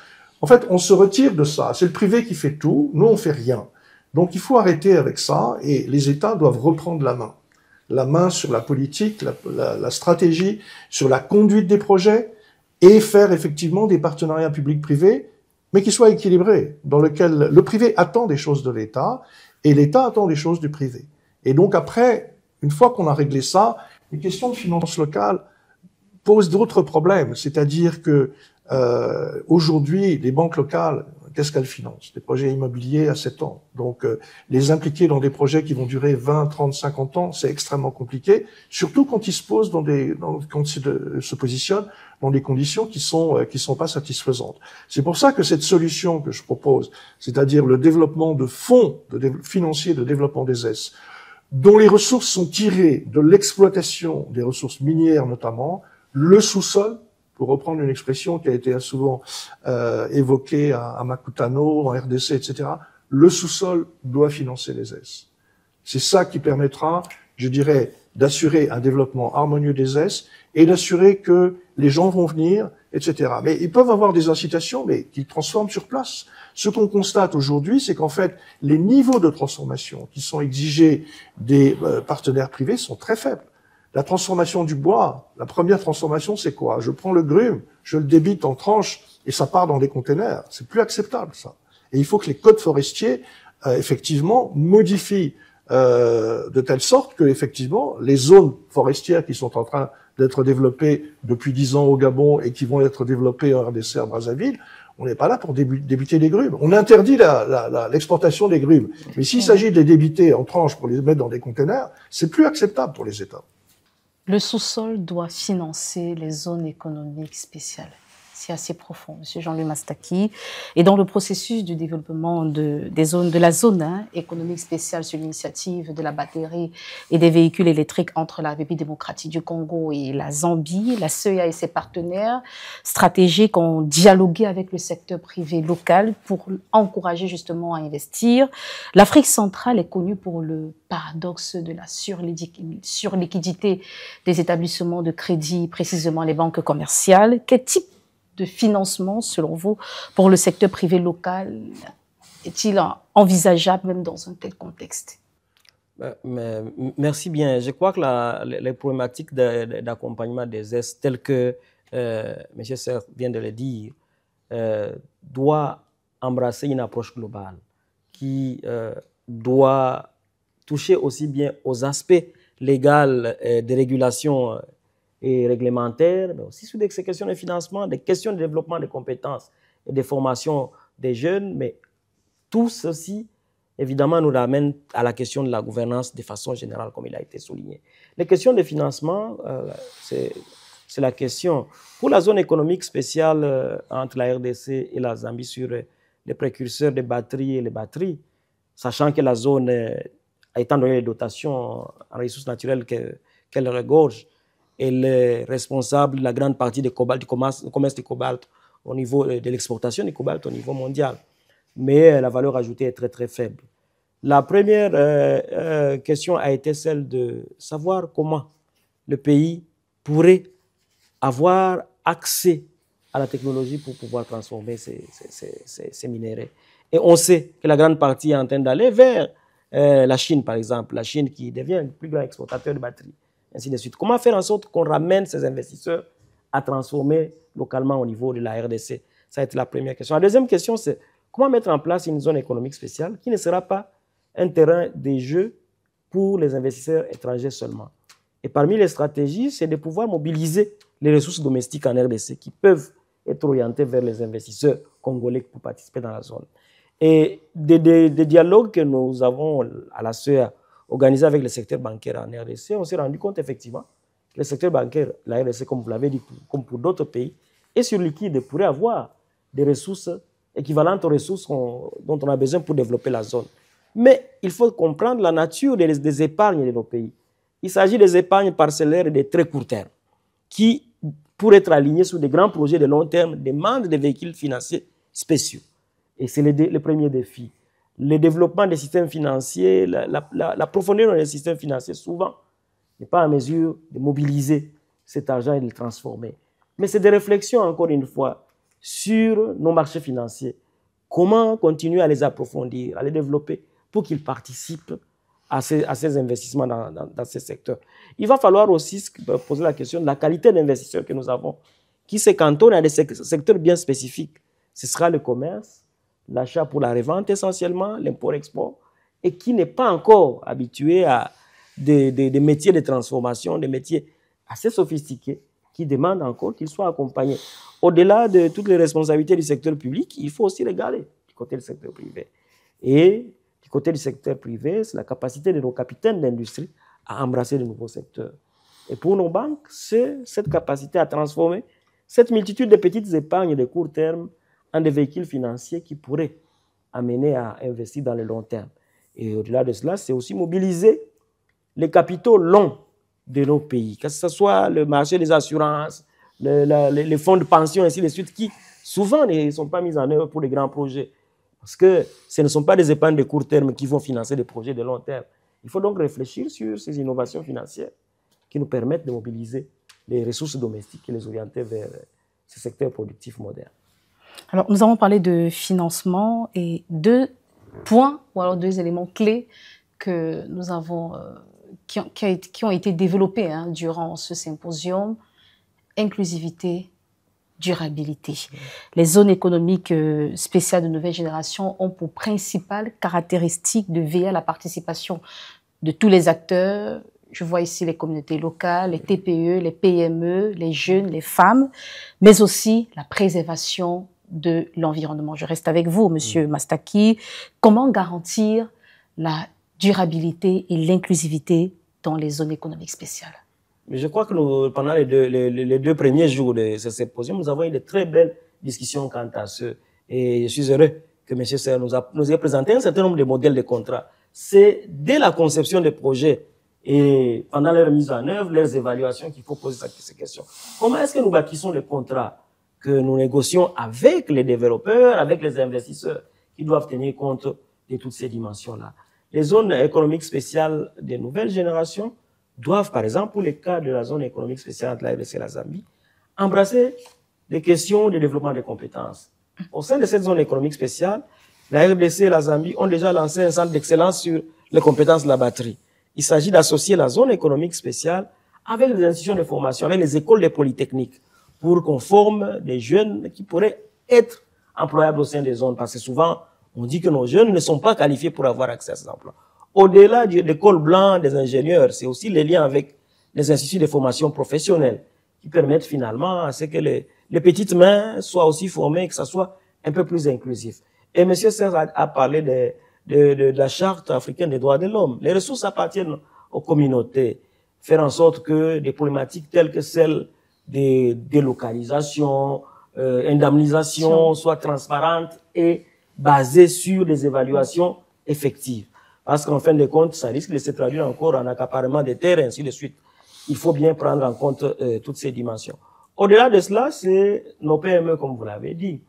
Speaker 5: En fait, on se retire de ça. C'est le privé qui fait tout, nous on fait rien. Donc il faut arrêter avec ça et les États doivent reprendre la main. La main sur la politique, la stratégie, sur la conduite des projets et faire effectivement des partenariats publics-privés, mais qui soient équilibrés, dans lequel le privé attend des choses de l'État et l'État attend des choses du privé. Et donc après, une fois qu'on a réglé ça, les questions de finances locales posent d'autres problèmes. C'est-à-dire que aujourd'hui, les banques locales, qu'est-ce qu'elles financent? Des projets immobiliers à 7 ans. Donc les impliquer dans des projets qui vont durer 20, 30, 50 ans, c'est extrêmement compliqué, surtout quand ils se posent quand ils se positionnent dans des conditions qui sont pas satisfaisantes. C'est pour ça que cette solution que je propose, c'est-à-dire le développement de fonds financiers de développement des S, dont les ressources sont tirées de l'exploitation des ressources minières notamment, le sous-sol, pour reprendre une expression qui a été souvent évoquée à Makutano, en RDC, etc., le sous-sol doit financer les S. C'est ça qui permettra, je dirais, d'assurer un développement harmonieux des S et d'assurer que les gens vont venir, etc. Mais ils peuvent avoir des incitations, mais qu'ils transforment sur place. Ce qu'on constate aujourd'hui, c'est qu'en fait, les niveaux de transformation qui sont exigés des partenaires privés sont très faibles. La transformation du bois, la première transformation, c'est quoi? Je prends le grume, je le débite en tranches et ça part dans des containers. C'est plus acceptable, ça. Et il faut que les codes forestiers effectivement, modifie de telle sorte que, effectivement, les zones forestières qui sont en train d'être développées depuis 10 ans au Gabon et qui vont être développées en RDC à Brazzaville, on n'est pas là pour débiter les grumes. On interdit l'exportation des grumes. Mais s'il s'agit de les débiter en tranches pour les mettre dans des containers, c'est plus acceptable pour les États.
Speaker 1: Le sous-sol doit financer les zones économiques spéciales. C'est assez profond, M. Jean-Louis Mastaki. Et dans le processus du développement de la zone économique spéciale sur l'initiative de la batterie et des véhicules électriques entre la République démocratique du Congo et la Zambie, la CEA et ses partenaires stratégiques ont dialogué avec le secteur privé local pour encourager justement à investir. L'Afrique centrale est connue pour le paradoxe de la surliquidité des établissements de crédit, précisément les banques commerciales. Quel type de financement, selon vous, pour le secteur privé local est-il envisageable même dans un tel contexte?
Speaker 2: Merci bien. Je crois que les problématiques d'accompagnement des Est, telles que M. Serre vient de le dire, doit embrasser une approche globale qui doit toucher aussi bien aux aspects légaux des régulations et réglementaires, mais aussi sur des questions de financement, des questions de développement des compétences et de formation des jeunes. Mais tout ceci, évidemment, nous ramène à la question de la gouvernance de façon générale, comme il a été souligné. Les questions de financement, c'est la question. Pour la zone économique spéciale entre la RDC et la Zambie sur les précurseurs des batteries et les batteries, sachant que la zone, étant donné les dotations en ressources naturelles qu'elle regorge, elle est responsable de la grande partie du commerce du cobalt au niveau de l'exportation du cobalt au niveau mondial. Mais la valeur ajoutée est très très faible. La première question a été celle de savoir comment le pays pourrait avoir accès à la technologie pour pouvoir transformer ces minéraux. Et on sait que la grande partie est en train d'aller vers la Chine, par exemple. La Chine qui devient le plus grand exportateur de batteries, ainsi de suite. Comment faire en sorte qu'on ramène ces investisseurs à transformer localement au niveau de la RDC? Ça a été la première question. La deuxième question, c'est comment mettre en place une zone économique spéciale qui ne sera pas un terrain de jeu pour les investisseurs étrangers seulement. Et parmi les stratégies, c'est de pouvoir mobiliser les ressources domestiques en RDC qui peuvent être orientées vers les investisseurs congolais pour participer dans la zone. Et des dialogues que nous avons à la CEA organisés avec le secteur bancaire en RDC, on s'est rendu compte effectivement que le secteur bancaire, la RDC, comme vous l'avez dit, comme pour d'autres pays, est sur liquide et pourrait avoir des ressources équivalentes aux ressources dont on a besoin pour développer la zone. Mais il faut comprendre la nature des épargnes de nos pays. Il s'agit des épargnes parcellaires et de très court terme, qui, pour être alignés sur des grands projets de long terme, demandent des véhicules financiers spéciaux. Et c'est le premier défi. Le développement des systèmes financiers, la profondeur des systèmes financiers, souvent, n'est pas en mesure de mobiliser cet argent et de le transformer. Mais c'est des réflexions, encore une fois, sur nos marchés financiers. Comment continuer à les approfondir, à les développer pour qu'ils participent à ces investissements dans ces secteurs. Il va falloir aussi poser la question de la qualité d'investisseurs que nous avons, qui se cantonnent à des secteurs bien spécifiques. Ce sera le commerce, l'achat pour la revente essentiellement, l'import-export, et qui n'est pas encore habitué à des métiers de transformation, des métiers assez sophistiqués, qui demandent encore qu'ils soient accompagnés. Au-delà de toutes les responsabilités du secteur public, il faut aussi regarder du côté du secteur privé. Et du côté du secteur privé, c'est la capacité de nos capitaines d'industrie à embrasser de nouveaux secteurs. Et pour nos banques, c'est cette capacité à transformer cette multitude de petites épargnes de court terme en des véhicules financiers qui pourraient amener à investir dans le long terme. Et au-delà de cela, c'est aussi mobiliser les capitaux longs de nos pays, que ce soit le marché des assurances, les fonds de pension, ainsi de suite, qui souvent ne sont pas mis en œuvre pour les grands projets. Parce que ce ne sont pas des épargnes de court terme qui vont financer des projets de long terme. Il faut donc réfléchir sur ces innovations financières qui nous permettent de mobiliser les ressources domestiques et les orienter vers ce secteur productif moderne.
Speaker 1: Alors, nous avons parlé de financement et deux points, ou alors deux éléments clés que nous avons, qui ont été développés durant ce symposium. Inclusivité durabilité. Les zones économiques spéciales de nouvelle génération ont pour principale caractéristique de veiller à la participation de tous les acteurs. Je vois ici les communautés locales, les TPE, les PME, les jeunes, les femmes, mais aussi la préservation de l'environnement. Je reste avec vous, Monsieur Mastaki. Comment garantir la durabilité et l'inclusivité dans les zones économiques spéciales?
Speaker 2: Mais je crois que pendant les deux premiers jours de ce symposium, nous avons eu de très belles discussions quant à ce. Et je suis heureux que M. Serre nous ait présenté un certain nombre de modèles de contrats. C'est dès la conception des projets et pendant leur mise en œuvre, leurs évaluations qu'il faut poser ces questions. Comment est-ce que nous bâtissons les contrats que nous négocions avec les développeurs, avec les investisseurs qui doivent tenir compte de toutes ces dimensions-là? Les zones économiques spéciales des nouvelles générations doivent, par exemple, pour le cas de la zone économique spéciale entre la RDC et la Zambie, embrasser des questions de développement des compétences. Au sein de cette zone économique spéciale, la RDC et la Zambie ont déjà lancé un centre d'excellence sur les compétences de la batterie. Il s'agit d'associer la zone économique spéciale avec les institutions de formation, avec les écoles de polytechniques, pour qu'on forme des jeunes qui pourraient être employables au sein des zones. Parce que souvent, on dit que nos jeunes ne sont pas qualifiés pour avoir accès à ces emplois. Au-delà des cols blancs des ingénieurs, c'est aussi les liens avec les instituts de formation professionnelle qui permettent finalement à ce que les petites mains soient aussi formées, que ça soit un peu plus inclusif. Et M. Serre a parlé de la charte africaine des droits de l'homme. Les ressources appartiennent aux communautés. Faire en sorte que des problématiques telles que celles des délocalisations, indemnisation soient transparentes et basées sur des évaluations effectives. Parce qu'en fin de compte, ça risque de se traduire encore en accaparement des terres, ainsi de suite. Il faut bien prendre en compte toutes ces dimensions. Au-delà de cela, c'est nos PME, comme vous l'avez dit.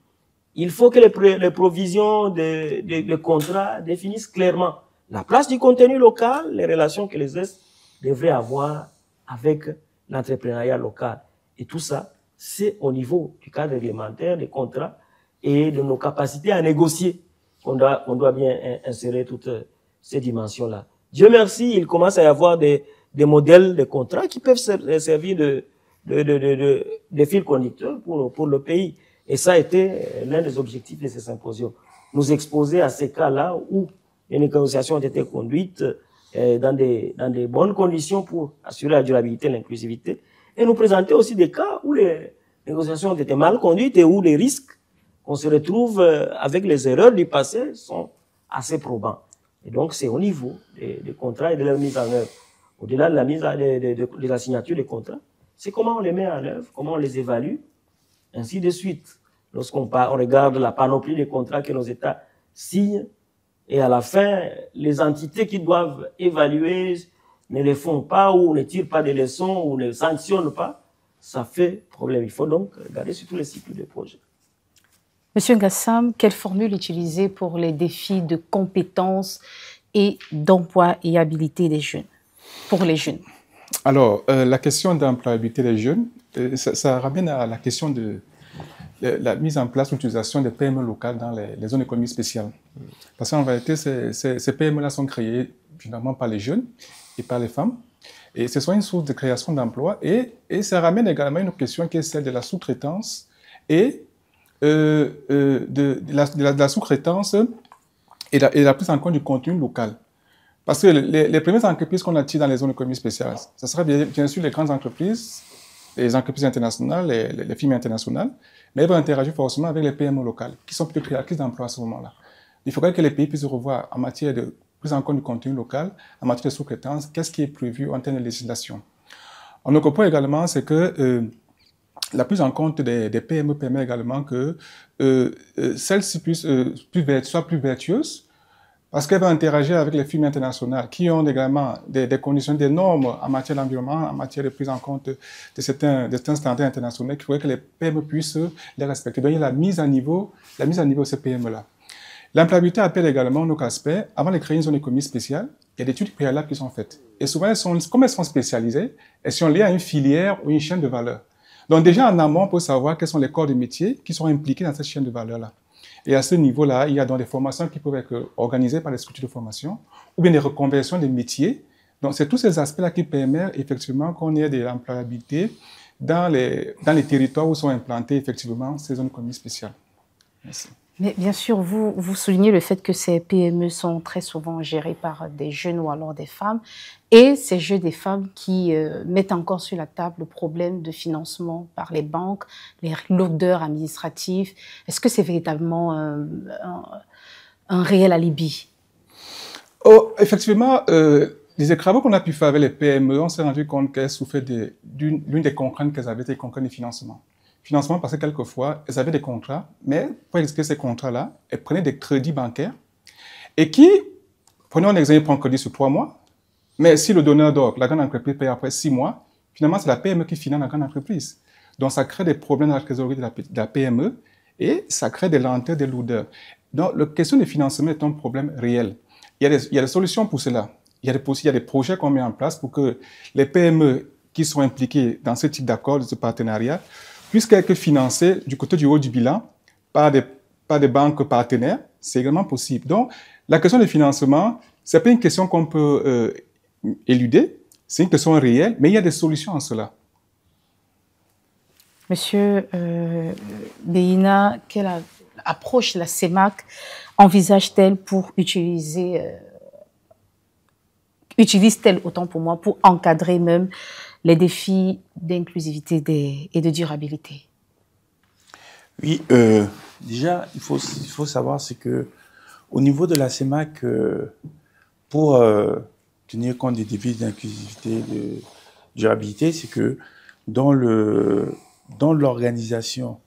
Speaker 2: Il faut que les provisions de contrats définissent clairement la place du contenu local, les relations que les Est devraient avoir avec l'entrepreneuriat local. Et tout ça, c'est au niveau du cadre réglementaire, des contrats et de nos capacités à négocier qu'on doit bien insérer toutes ces dimensions-là. Dieu merci, il commence à y avoir des modèles de contrats qui peuvent servir de fil conducteur pour le pays. Et ça a été l'un des objectifs de ces symposiums. Nous exposer à ces cas-là où les négociations ont été conduites dans des bonnes conditions pour assurer la durabilité et l'inclusivité. Et nous présenter aussi des cas où les négociations ont été mal conduites et où les risques qu'on se retrouve avec les erreurs du passé sont assez probants. Et donc, c'est au niveau des contrats et de leur mise en œuvre. Au-delà de la de la signature des contrats, c'est comment on les met en œuvre, comment on les évalue, ainsi de suite. Lorsqu'on regarde la panoplie des contrats que nos États signent, et à la fin, les entités qui doivent évaluer ne les font pas ou ne tirent pas des leçons ou ne sanctionnent pas, ça fait problème. Il faut donc regarder sur tous les cycles de projet.
Speaker 1: Monsieur Ngassam, quelle formule utiliser pour les défis de compétences et d'employabilité des jeunes, pour les jeunes?
Speaker 3: Alors, la question d'employabilité des jeunes, ça ramène à la question de la mise en place, l'utilisation des PME locales dans les zones économiques spéciales. Parce qu'en réalité, ces PME-là sont créées finalement par les jeunes et par les femmes. Et ce sont une source de création d'emplois. Et ça ramène également à une question qui est celle de la sous-traitance et de la sous-traitance et la prise en compte du contenu local. Parce que les premières entreprises qu'on attire dans les zones économiques spéciales, ce sera bien sûr les grandes entreprises, les entreprises internationales, les firmes internationales, mais elles vont interagir forcément avec les PME locales, qui sont plutôt créatrices d'emplois à ce moment-là. Il faudrait que les pays puissent revoir en matière de prise en compte du contenu local, en matière de sous-traitance, qu'est-ce qui est prévu en termes de législation. On comprend également, c'est que la prise en compte des PME permet également que celles-ci soient plus vertueuses, parce qu'elles vont interagir avec les firmes internationales qui ont également des conditions, des normes en matière d'environnement, en matière de prise en compte de certains standards internationaux qui faudrait que les PME puissent les respecter. Donc, il y a la mise à niveau de ces PME-là. L'employabilité appelle également un autre aspect. Avant de créer une zone économique spéciale, il y a des études préalables qui sont faites. Et souvent, comme elles sont spécialisées, elles sont liées à une filière ou une chaîne de valeur. Donc, déjà en amont, on peut savoir quels sont les corps de métier qui sont impliqués dans cette chaîne de valeur-là. Et à ce niveau-là, il y a donc des formations qui peuvent être organisées par les structures de formation ou bien des reconversions des métiers. Donc, c'est tous ces aspects-là qui permettent effectivement qu'on ait de l'employabilité dans les territoires où sont implantées effectivement ces zones économiques spéciales. Merci.
Speaker 1: Mais bien sûr, vous soulignez le fait que ces PME sont très souvent gérées par des jeunes ou alors des femmes, et ces jeunes des femmes qui mettent encore sur la table le problème de financement par les banques, les lourdeurs administratives. Est-ce que c'est véritablement un réel alibi?
Speaker 3: Oh, effectivement, les travaux qu'on a pu faire avec les PME, on s'est rendu compte qu'elles souffraient l'une des contraintes qu'elles avaient, c'était les contraintes de financement. Financement parce que quelquefois, elles avaient des contrats, mais pour exécuter ces contrats-là, elles prenaient des crédits bancaires et qui, prenons un exemple, prend un crédit sur 3 mois, mais si le donneur d'ordre, la grande entreprise, paye après 6 mois, finalement, c'est la PME qui finance la grande entreprise. Donc, ça crée des problèmes dans la trésorerie de la PME et ça crée des lenteurs, des lourdeurs. Donc, la question du financement est un problème réel. Il y a des solutions pour cela. Il y a des projets qu'on met en place pour que les PME qui sont impliquées dans ce type d'accord, de ce partenariat, puissent être financées du côté du haut du bilan par des banques partenaires. C'est également possible. Donc, la question du financement, ce n'est pas une question qu'on peut éluder, c'est une question réelle, mais il y a des solutions en cela.
Speaker 1: Monsieur Beina, quelle approche la CEMAC envisage-t-elle pour utilise-t-elle, autant pour moi, pour encadrer même les défis d'inclusivité et de durabilité?
Speaker 4: Oui, déjà, il faut savoir, c'est que au niveau de la CEMAC, pour tenir compte des défis d'inclusivité et de durabilité, c'est que dans l'organisation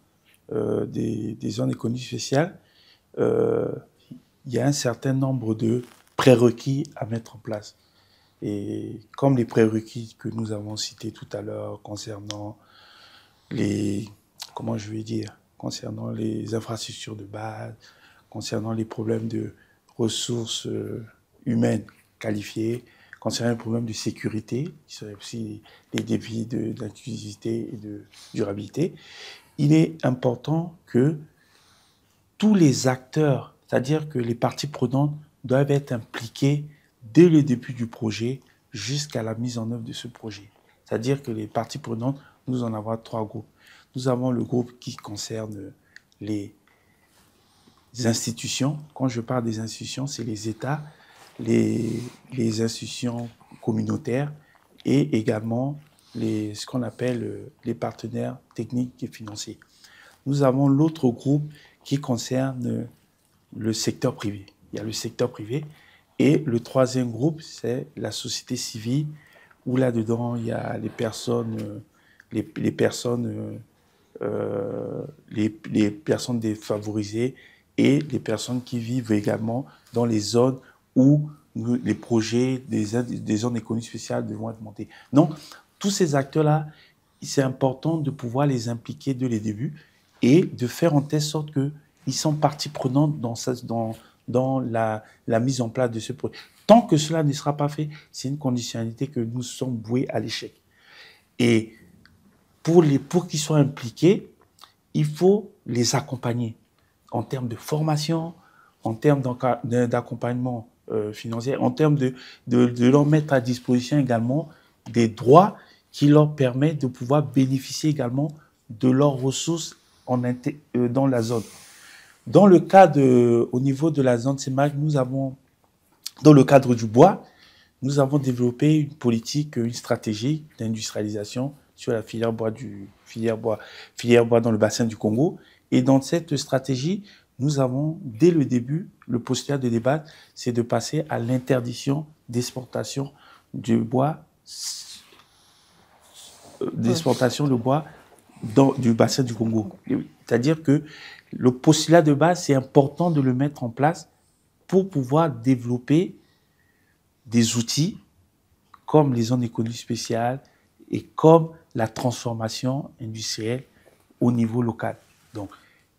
Speaker 4: des zones économiques spéciales, il y a un certain nombre de prérequis à mettre en place. Et comme les prérequis que nous avons cités tout à l'heure concernant concernant les infrastructures de base, concernant les problèmes de ressources humaines qualifiées, concernant les problèmes de sécurité, qui seraient aussi les défis d'inclusivité et de durabilité, il est important que tous les acteurs, c'est-à-dire que les parties prenantes, doivent être impliquées dès le début du projet jusqu'à la mise en œuvre de ce projet. C'est-à-dire que les parties prenantes, nous en avons 3 groupes. Nous avons le groupe qui concerne les institutions. Quand je parle des institutions, c'est les États, les institutions communautaires et également ce qu'on appelle les partenaires techniques et financiers. Nous avons l'autre groupe qui concerne le secteur privé. Il y a le secteur privé. Et le troisième groupe, c'est la société civile, où là-dedans, il y a les personnes défavorisées et les personnes qui vivent également dans les zones où les projets des zones économiques spéciales devront être montés. Donc, tous ces acteurs-là, c'est important de pouvoir les impliquer dès le début et de faire en telle sorte qu'ils sont partie prenante dans la mise en place de ce projet. Tant que cela ne sera pas fait, c'est une conditionnalité que nous sommes voués à l'échec. Et pour qu'ils soient impliqués, il faut les accompagner en termes de formation, en termes d'accompagnement financier, en termes de leur mettre à disposition également des droits qui leur permettent de pouvoir bénéficier également de leurs ressources dans la zone. Dans le cadre, au niveau de la zone CEMAC, dans le cadre du bois, nous avons développé une politique, une stratégie d'industrialisation sur la filière bois dans le bassin du Congo. Et dans cette stratégie, nous avons, dès le début, le postulat de débat, c'est de passer à l'interdiction d'exportation du bois, du bassin du Congo. C'est-à-dire que le postulat de base, c'est important de le mettre en place pour pouvoir développer des outils comme les zones économiques spéciales et comme la transformation industrielle au niveau local. Donc,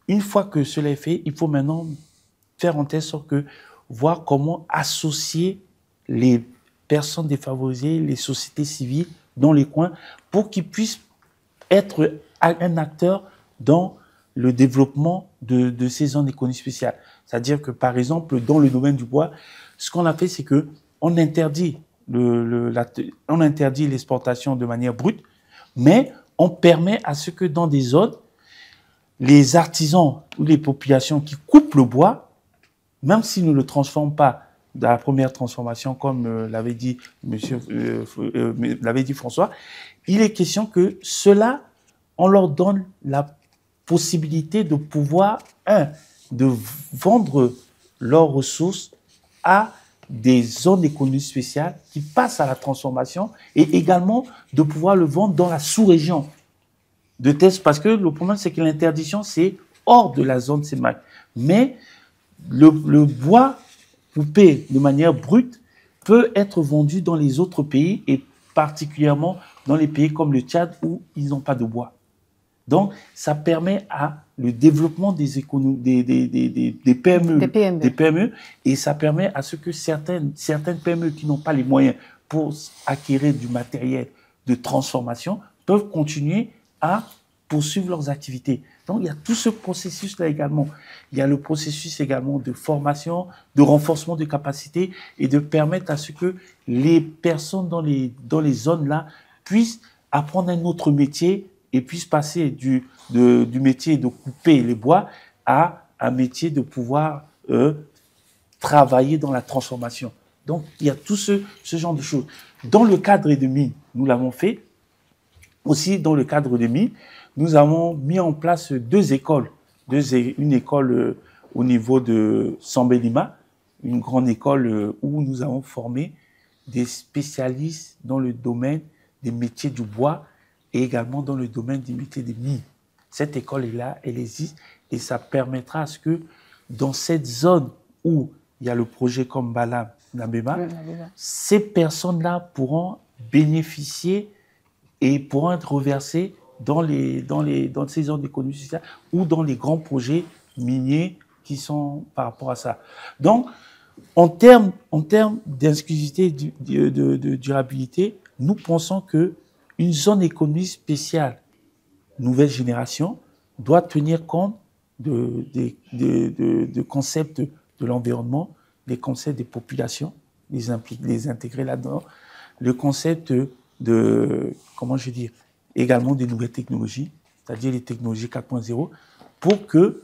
Speaker 4: une fois que cela est fait, il faut maintenant faire en telle sorte que voir comment associer les personnes défavorisées, les sociétés civiles dans les coins pour qu'ils puissent être un acteur dans le développement de ces zones économiques spéciales. C'est-à-dire que, par exemple, dans le domaine du bois, ce qu'on a fait, c'est qu'on interdit l'exportation de manière brute, mais on permet à ce que dans des zones, les artisans ou les populations qui coupent le bois, même s'ils ne le transforment pas dans la première transformation, comme l'avait dit l'avait dit François, il est question que cela, on leur donne la possibilité de pouvoir, de vendre leurs ressources à des zones économiques spéciales qui passent à la transformation et également de pouvoir le vendre dans la sous-région de test, parce que le problème, c'est que l'interdiction, c'est hors de la zone CEMAC. Mais le bois coupé de manière brute peut être vendu dans les autres pays et particulièrement dans les pays comme le Tchad où ils n'ont pas de bois. Donc, ça permet à le développement des PME, et ça permet à ce que certaines PME qui n'ont pas les moyens pour acquérir du matériel de transformation peuvent continuer à poursuivre leurs activités. Donc, il y a tout ce processus-là également. Il y a le processus également de formation, de renforcement de capacités et de permettre à ce que les personnes dans les zones-là puissent apprendre un autre métier et puissent passer du métier de couper les bois à un métier de pouvoir travailler dans la transformation. Donc, il y a tout ce genre de choses. Dans le cadre des mines, nous l'avons fait. Aussi, dans le cadre des mines, nous avons mis en place deux écoles. Une école au niveau de Sambelima, une grande école où nous avons formé des spécialistes dans le domaine des métiers du bois et également dans le domaine des métiers des mines. Cette école est là, elle existe, et ça permettra à ce que dans cette zone où il y a le projet comme Balam, Nabema, ces personnes-là pourront bénéficier et pourront être reversées dans ces zones d'économie sociale ou dans les grands projets miniers qui sont par rapport à ça. Donc, en termes d'inclusivité, de durabilité, nous pensons que une zone économique spéciale nouvelle génération doit tenir compte de concepts de l'environnement, des concepts des populations, les intégrer là-dedans, le concept également des nouvelles technologies, c'est-à-dire les technologies 4.0, pour que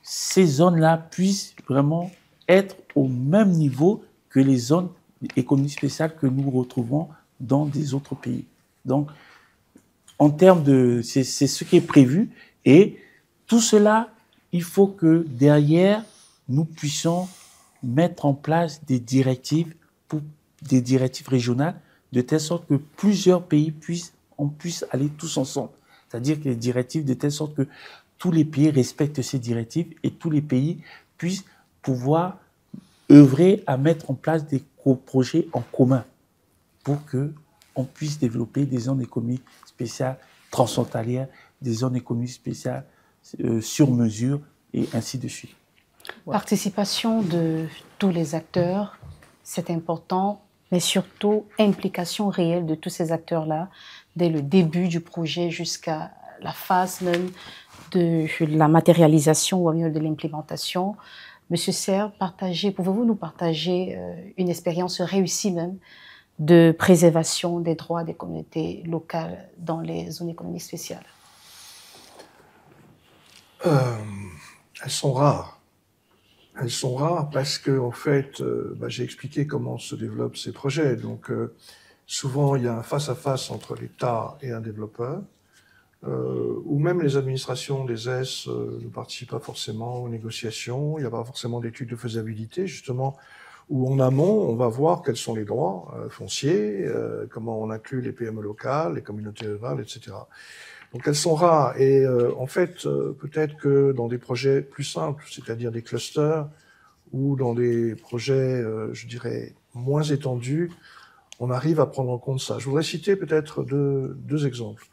Speaker 4: ces zones-là puissent vraiment être au même niveau que les zones économiques spéciales que nous retrouvons dans des autres pays. Donc, en termes c'est ce qui est prévu, et tout cela, il faut que derrière, nous puissions mettre en place des directives régionales, de telle sorte que plusieurs pays puissent aller tous ensemble. C'est-à-dire que les directives, de telle sorte que tous les pays respectent ces directives et tous les pays puissent pouvoir œuvrer à mettre en place des projets en commun pour qu'on puisse développer des zones économiques spéciales transfrontalières, des zones économiques spéciales sur mesure et ainsi de suite.
Speaker 1: Voilà. Participation de tous les acteurs, c'est important, mais surtout implication réelle de tous ces acteurs-là dès le début du projet jusqu'à la phase même de la matérialisation ou mieux de l'implémentation. Monsieur Serre, pouvez-vous nous partager une expérience réussie même de préservation des droits des communautés locales dans les zones économiques spéciales?
Speaker 5: Elles sont rares. Elles sont rares parce que, en fait, j'ai expliqué comment se développent ces projets. Donc, souvent, il y a un face-à-face entre l'État et un développeur, ou même les administrations des S ne participent pas forcément aux négociations. Il n'y a pas forcément d'études de faisabilité, justement, où en amont, on va voir quels sont les droits fonciers, comment on inclut les PME locales, les communautés rurales, etc. Donc elles sont rares, et en fait, peut-être que dans des projets plus simples, c'est-à-dire des clusters, ou dans des projets, je dirais, moins étendus, on arrive à prendre en compte ça. Je voudrais citer peut-être deux exemples.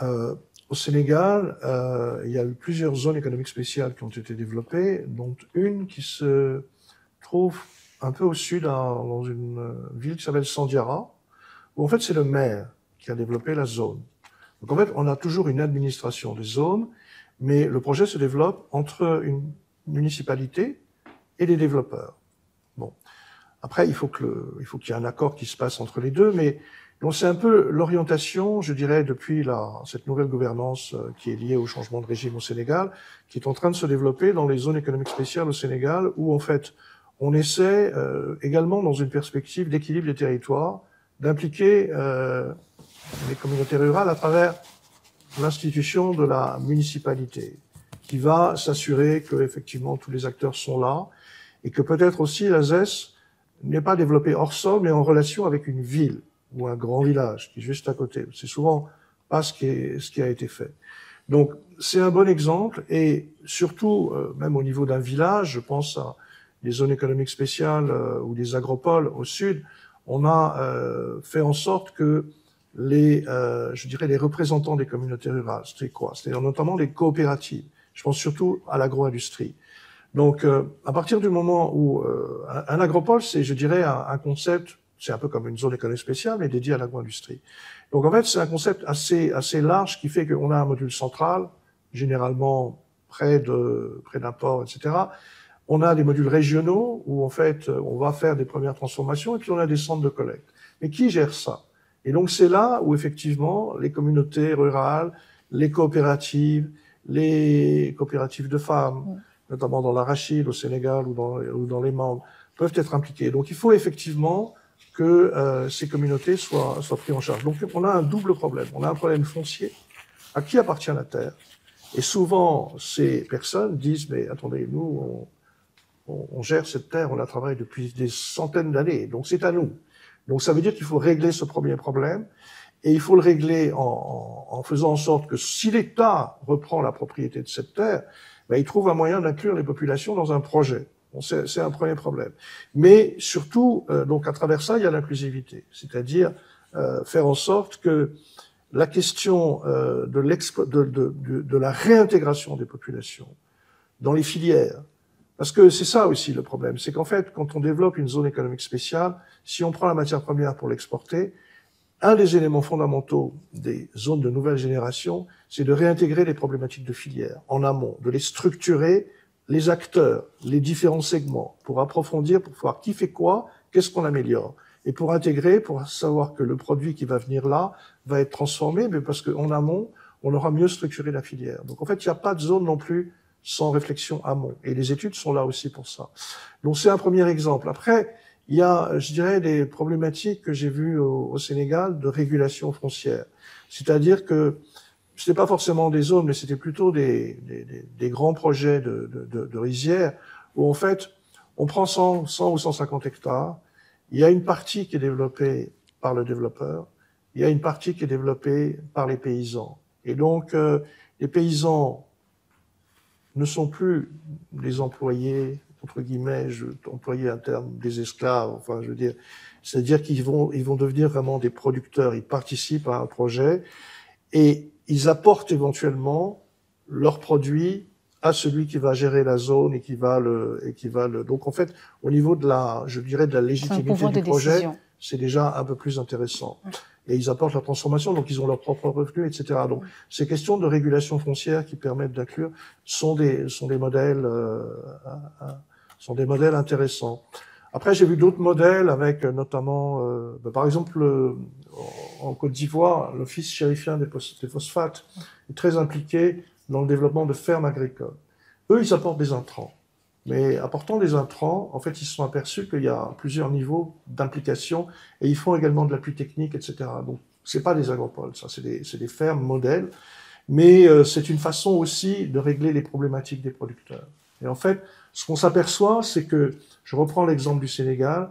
Speaker 5: Au Sénégal, il y a eu plusieurs zones économiques spéciales qui ont été développées, dont une qui se trouve un peu au sud, dans une ville qui s'appelle Sandiara, où en fait c'est le maire qui a développé la zone. Donc en fait, on a toujours une administration des zones, mais le projet se développe entre une municipalité et des développeurs. Bon, après il faut qu'il y ait un accord qui se passe entre les deux, mais Donc c'est un peu l'orientation, je dirais, depuis cette nouvelle gouvernance qui est liée au changement de régime au Sénégal, qui est en train de se développer dans les zones économiques spéciales au Sénégal, où en fait on essaie également dans une perspective d'équilibre des territoires, d'impliquer les communautés rurales à travers l'institution de la municipalité, qui va s'assurer que effectivement tous les acteurs sont là, et que peut-être aussi la ZES n'est pas développée hors sol, mais en relation avec une ville ou un grand village qui est juste à côté. C'est souvent pas ce qui a été fait. Donc c'est un bon exemple, et surtout même au niveau d'un village, je pense à des zones économiques spéciales ou des agropoles au sud, on a fait en sorte que je dirais les représentants des communautés rurales, c'était quoi? C'est-à-dire notamment les coopératives. Je pense surtout à l'agro-industrie. Donc, à partir du moment où un agropole, c'est, je dirais, un concept, c'est un peu comme une zone économique spéciale, mais dédiée à l'agro-industrie. Donc, en fait, c'est un concept assez large qui fait qu'on a un module central, généralement près d'un port, etc. On a des modules régionaux où, en fait, on va faire des premières transformations, et puis on a des centres de collecte. Mais qui gère ça? Et donc, c'est là où, effectivement, les communautés rurales, les coopératives de femmes, notamment dans l'arachide au Sénégal ou dans les mandres, peuvent être impliquées. Donc, il faut effectivement que ces communautés soient prises en charge. Donc, on a un double problème. On a un problème foncier. À qui appartient la terre? Et souvent, ces personnes disent, mais attendez, nous, on gère cette terre, on la travaille depuis des centaines d'années, donc c'est à nous. Donc, ça veut dire qu'il faut régler ce premier problème. Et il faut le régler en faisant en sorte que si l'État reprend la propriété de cette terre, ben, il trouve un moyen d'inclure les populations dans un projet. Bon, c'est un premier problème. Mais surtout, donc à travers ça, il y a l'inclusivité, c'est-à-dire faire en sorte que la question de la réintégration des populations dans les filières, parce que c'est ça aussi le problème, c'est qu'en fait, quand on développe une zone économique spéciale, si on prend la matière première pour l'exporter, un des éléments fondamentaux des zones de nouvelle génération, c'est de réintégrer les problématiques de filière en amont, de les structurer, les acteurs, les différents segments, pour approfondir, pour voir qui fait quoi, qu'est-ce qu'on améliore. Et pour intégrer, pour savoir que le produit qui va venir là va être transformé, mais parce qu'en amont, on aura mieux structuré la filière. Donc en fait, il n'y a pas de zone non plus sans réflexion amont. Et les études sont là aussi pour ça. Donc c'est un premier exemple. Après, il y a, je dirais, des problématiques que j'ai vues au Sénégal de régulation foncière. C'est-à-dire que c'était pas forcément des zones, mais c'était plutôt des grands projets de rizières où, en fait, on prend 100 ou 150 hectares. Il y a une partie qui est développée par le développeur. Il y a une partie qui est développée par les paysans. Et donc, les paysans ne sont plus des employés, entre guillemets, employer un terme, des esclaves, enfin, je veux dire, c'est-à-dire qu'ils vont devenir vraiment des producteurs, ils participent à un projet et ils apportent éventuellement leurs produits à celui qui va gérer la zone et qui va donc en fait, au niveau de je dirais, de la légitimité du projet, c'est déjà un peu plus intéressant. Et ils apportent la transformation, donc ils ont leurs propres revenus, etc. Donc, ces questions de régulation foncière qui permettent d'inclure sont des modèles intéressants. Après, j'ai vu d'autres modèles avec notamment, par exemple, en Côte d'Ivoire, l'Office chérifien des phosphates est très impliqué dans le développement de fermes agricoles. Eux, ils apportent des intrants. Mais apportant des intrants, en fait, ils se sont aperçus qu'il y a plusieurs niveaux d'implication et ils font également de l'appui technique, etc. Donc, c'est pas des agropoles, ça, c'est des fermes modèles. Mais c'est une façon aussi de régler les problématiques des producteurs. Et en fait, ce qu'on s'aperçoit, c'est que, je reprends l'exemple du Sénégal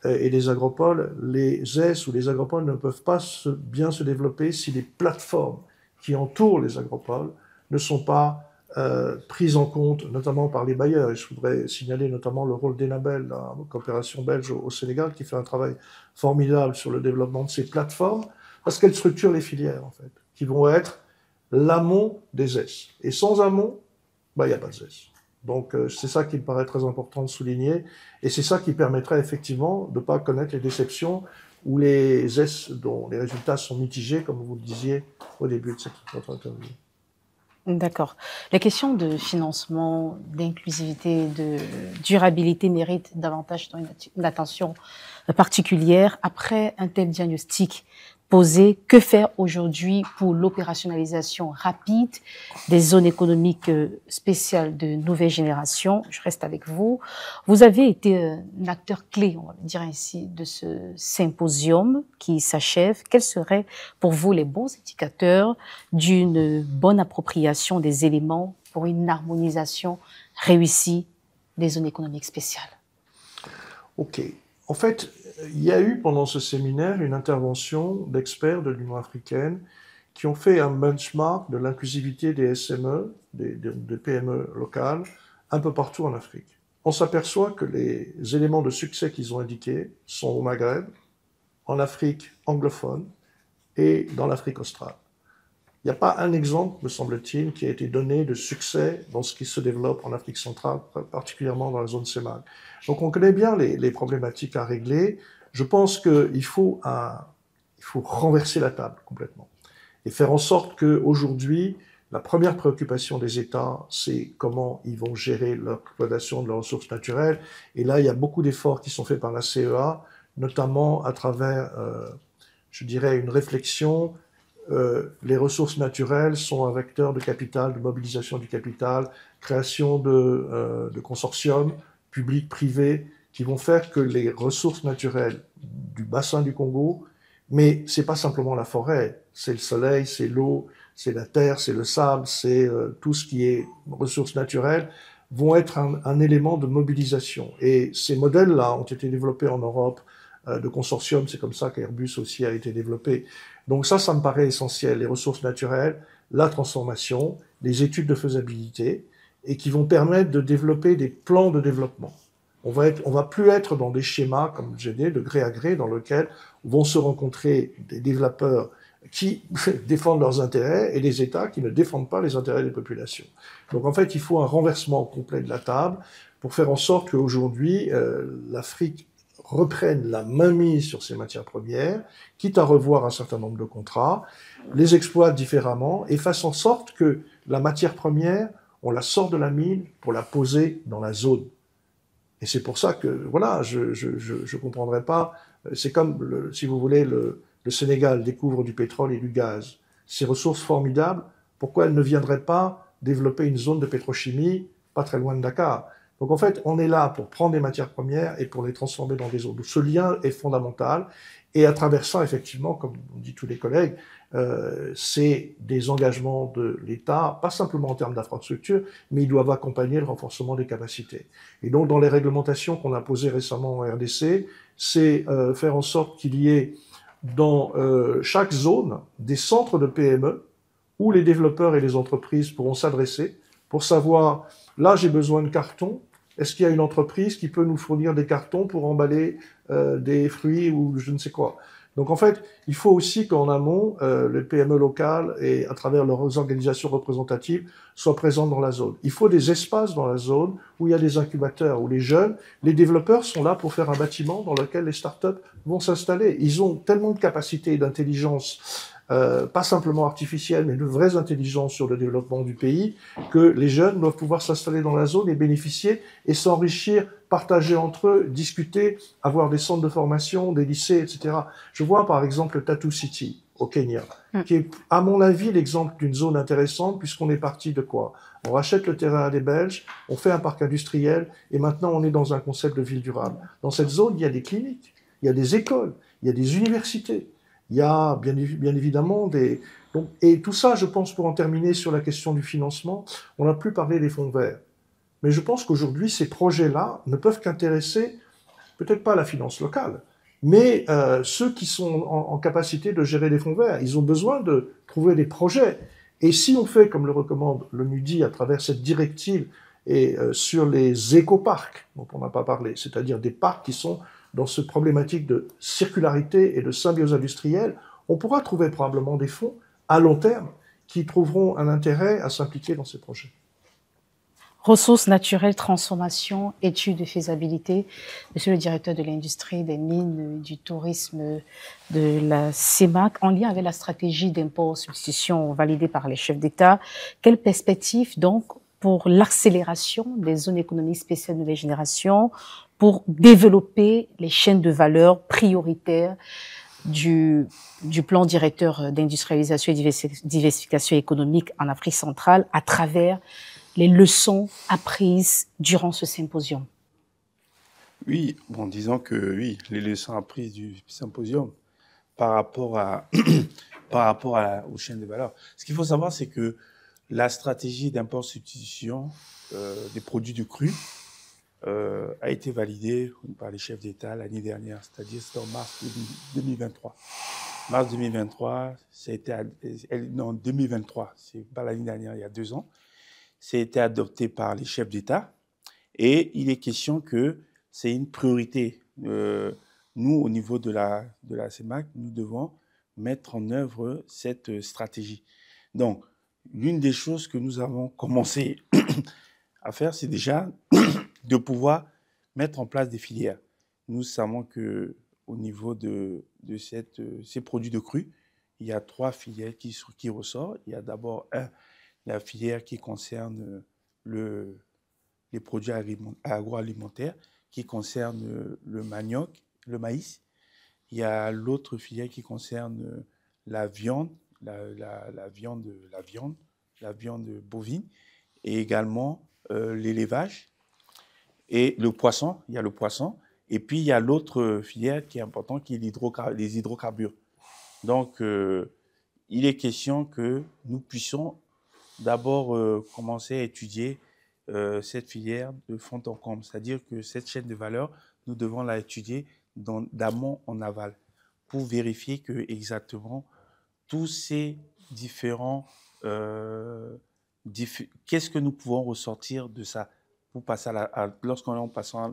Speaker 5: et des agropoles, les ZES ou les agropoles ne peuvent pas bien se développer si les plateformes qui entourent les agropoles ne sont pas prises en compte, notamment par les bailleurs. Et je voudrais signaler notamment le rôle d'Enabel, la coopération belge au Sénégal, qui fait un travail formidable sur le développement de ces plateformes, parce qu'elles structurent les filières, en fait, qui vont être l'amont des ZES. Et sans amont, il n'y a pas de ZES. Donc, c'est ça qui me paraît très important de souligner, et c'est ça qui permettrait effectivement de ne pas connaître les déceptions ou les ZES dont les résultats sont mitigés, comme vous le disiez au début de cette interview.
Speaker 1: D'accord. Les questions de financement, d'inclusivité, de durabilité méritent davantage une attention particulière. Après un tel diagnostic posé, que faire aujourd'hui pour l'opérationnalisation rapide des zones économiques spéciales de nouvelle génération? Je reste avec vous. Vous avez été un acteur clé, on va le dire ainsi, de ce symposium qui s'achève. Quels seraient pour vous les bons indicateurs d'une bonne appropriation des éléments pour une harmonisation réussie des zones économiques spéciales?
Speaker 5: OK. En fait, il y a eu pendant ce séminaire une intervention d'experts de l'Union africaine qui ont fait un benchmark de l'inclusivité des SME, des PME locales, un peu partout en Afrique. On s'aperçoit que les éléments de succès qu'ils ont indiqués sont au Maghreb, en Afrique anglophone et dans l'Afrique australe. Il n'y a pas un exemple, me semble-t-il, qui a été donné de succès dans ce qui se développe en Afrique centrale, particulièrement dans la zone CEMAC. Donc on connaît bien les problématiques à régler. Je pense qu'il faut renverser la table complètement et faire en sorte qu'aujourd'hui, la première préoccupation des États, c'est comment ils vont gérer l'exploitation de leurs ressources naturelles. Et là, il y a beaucoup d'efforts qui sont faits par la CEA, notamment à travers, je dirais, une réflexion. Les ressources naturelles sont un vecteur de capital, de mobilisation du capital, création de consortiums publics, privés, qui vont faire que les ressources naturelles du bassin du Congo, mais c'est pas simplement la forêt, c'est le soleil, c'est l'eau, c'est la terre, c'est le sable, c'est tout ce qui est ressources naturelles, vont être un élément de mobilisation. Et ces modèles-là ont été développés en Europe, de consortium, c'est comme ça qu'Airbus aussi a été développé. Donc ça me paraît essentiel, les ressources naturelles, la transformation, les études de faisabilité, et qui vont permettre de développer des plans de développement. On va plus être dans des schémas, comme j'ai dit, de gré à gré, dans lesquels vont se rencontrer des développeurs qui défendent leurs intérêts et des États qui ne défendent pas les intérêts des populations. Donc en fait, il faut un renversement complet de la table pour faire en sorte qu'aujourd'hui, l'Afrique reprennent la mainmise sur ces matières premières, quitte à revoir un certain nombre de contrats, les exploitent différemment et fassent en sorte que la matière première, on la sort de la mine pour la poser dans la zone. Et c'est pour ça que, voilà, je comprendrais pas, c'est comme, si vous voulez, le Sénégal découvre du pétrole et du gaz. Ces ressources formidables, pourquoi elles ne viendraient pas développer une zone de pétrochimie pas très loin de Dakar? Donc en fait, on est là pour prendre des matières premières et pour les transformer dans des zones. Donc, ce lien est fondamental. Et à travers ça, effectivement, comme on dit tous les collègues, c'est des engagements de l'État, pas simplement en termes d'infrastructure, mais ils doivent accompagner le renforcement des capacités. Et donc dans les réglementations qu'on a posées récemment en RDC, c'est faire en sorte qu'il y ait dans chaque zone des centres de PME où les développeurs et les entreprises pourront s'adresser pour savoir, là j'ai besoin de carton, est-ce qu'il y a une entreprise qui peut nous fournir des cartons pour emballer des fruits ou je ne sais quoi? Donc en fait, il faut aussi qu'en amont, les PME locales et à travers leurs organisations représentatives soient présentes dans la zone. Il faut des espaces dans la zone où il y a des incubateurs, où les jeunes, les développeurs sont là pour faire un bâtiment dans lequel les startups vont s'installer. Ils ont tellement de capacités et d'intelligence, pas simplement artificielle, mais de vraies intelligences sur le développement du pays, que les jeunes doivent pouvoir s'installer dans la zone et bénéficier et s'enrichir, partager entre eux, discuter, avoir des centres de formation, des lycées, etc. Je vois par exemple Tatu City au Kenya, qui est, à mon avis, l'exemple d'une zone intéressante, puisqu'on est parti de quoi? On rachète le terrain à des Belges, on fait un parc industriel, et maintenant on est dans un concept de ville durable. Dans cette zone, il y a des cliniques, il y a des écoles, il y a des universités. Il y a bien évidemment des... Donc, et tout ça, je pense, pour en terminer sur la question du financement, on n'a plus parlé des fonds verts. Mais je pense qu'aujourd'hui, ces projets-là ne peuvent qu'intéresser, peut-être pas la finance locale, mais ceux qui sont en capacité de gérer les fonds verts. Ils ont besoin de trouver des projets. Et si on fait, comme le recommande l'ONUDI à travers cette directive et sur les écoparcs, dont on n'a pas parlé, c'est-à-dire des parcs qui sont dans cette problématique de circularité et de symbiose industrielle, on pourra trouver probablement des fonds à long terme qui trouveront un intérêt à s'impliquer dans ces projets.
Speaker 1: Ressources naturelles, transformation, études de faisabilité. Monsieur le directeur de l'industrie, des mines, du tourisme, de la CEMAC, en lien avec la stratégie d'import-substitution validée par les chefs d'État, quelle perspective donc pour l'accélération des zones économiques spéciales de nouvelle génération, pour développer les chaînes de valeur prioritaires du plan directeur d'industrialisation et diversification économique en Afrique centrale à travers les leçons apprises durant ce symposium?
Speaker 4: Oui, bon, disons que oui, les leçons apprises du symposium par rapport aux chaînes de valeur. Ce qu'il faut savoir, c'est que la stratégie d'import-substitution des produits du cru a été validée par les chefs d'État l'année dernière, c'est-à-dire c'était en mars 2023. Mars 2023, non, 2023, c'est pas l'année dernière, il y a 2 ans. Ça a été adopté par les chefs d'État et il est question que c'est une priorité. Nous, au niveau de la CEMAC, nous devons mettre en œuvre cette stratégie. Donc, l'une des choses que nous avons commencé à faire, c'est déjà de pouvoir mettre en place des filières. Nous savons qu'au niveau de ces produits de cru, il y a 3 filières qui ressortent. Il y a d'abord la filière qui concerne les produits agroalimentaires, qui concerne le manioc, le maïs. Il y a l'autre filière qui concerne la viande, la viande bovine, et également l'élevage et le poisson. Il y a le poisson. Et puis, il y a l'autre filière qui est importante, qui est les hydrocarbures. Donc, il est question que nous puissions d'abord commencer à étudier cette filière de fond en comble. C'est-à-dire que cette chaîne de valeur, nous devons la étudier d'amont en aval pour vérifier que exactement tous ces différents... qu'est-ce que nous pouvons ressortir de ça pour passer lorsqu'on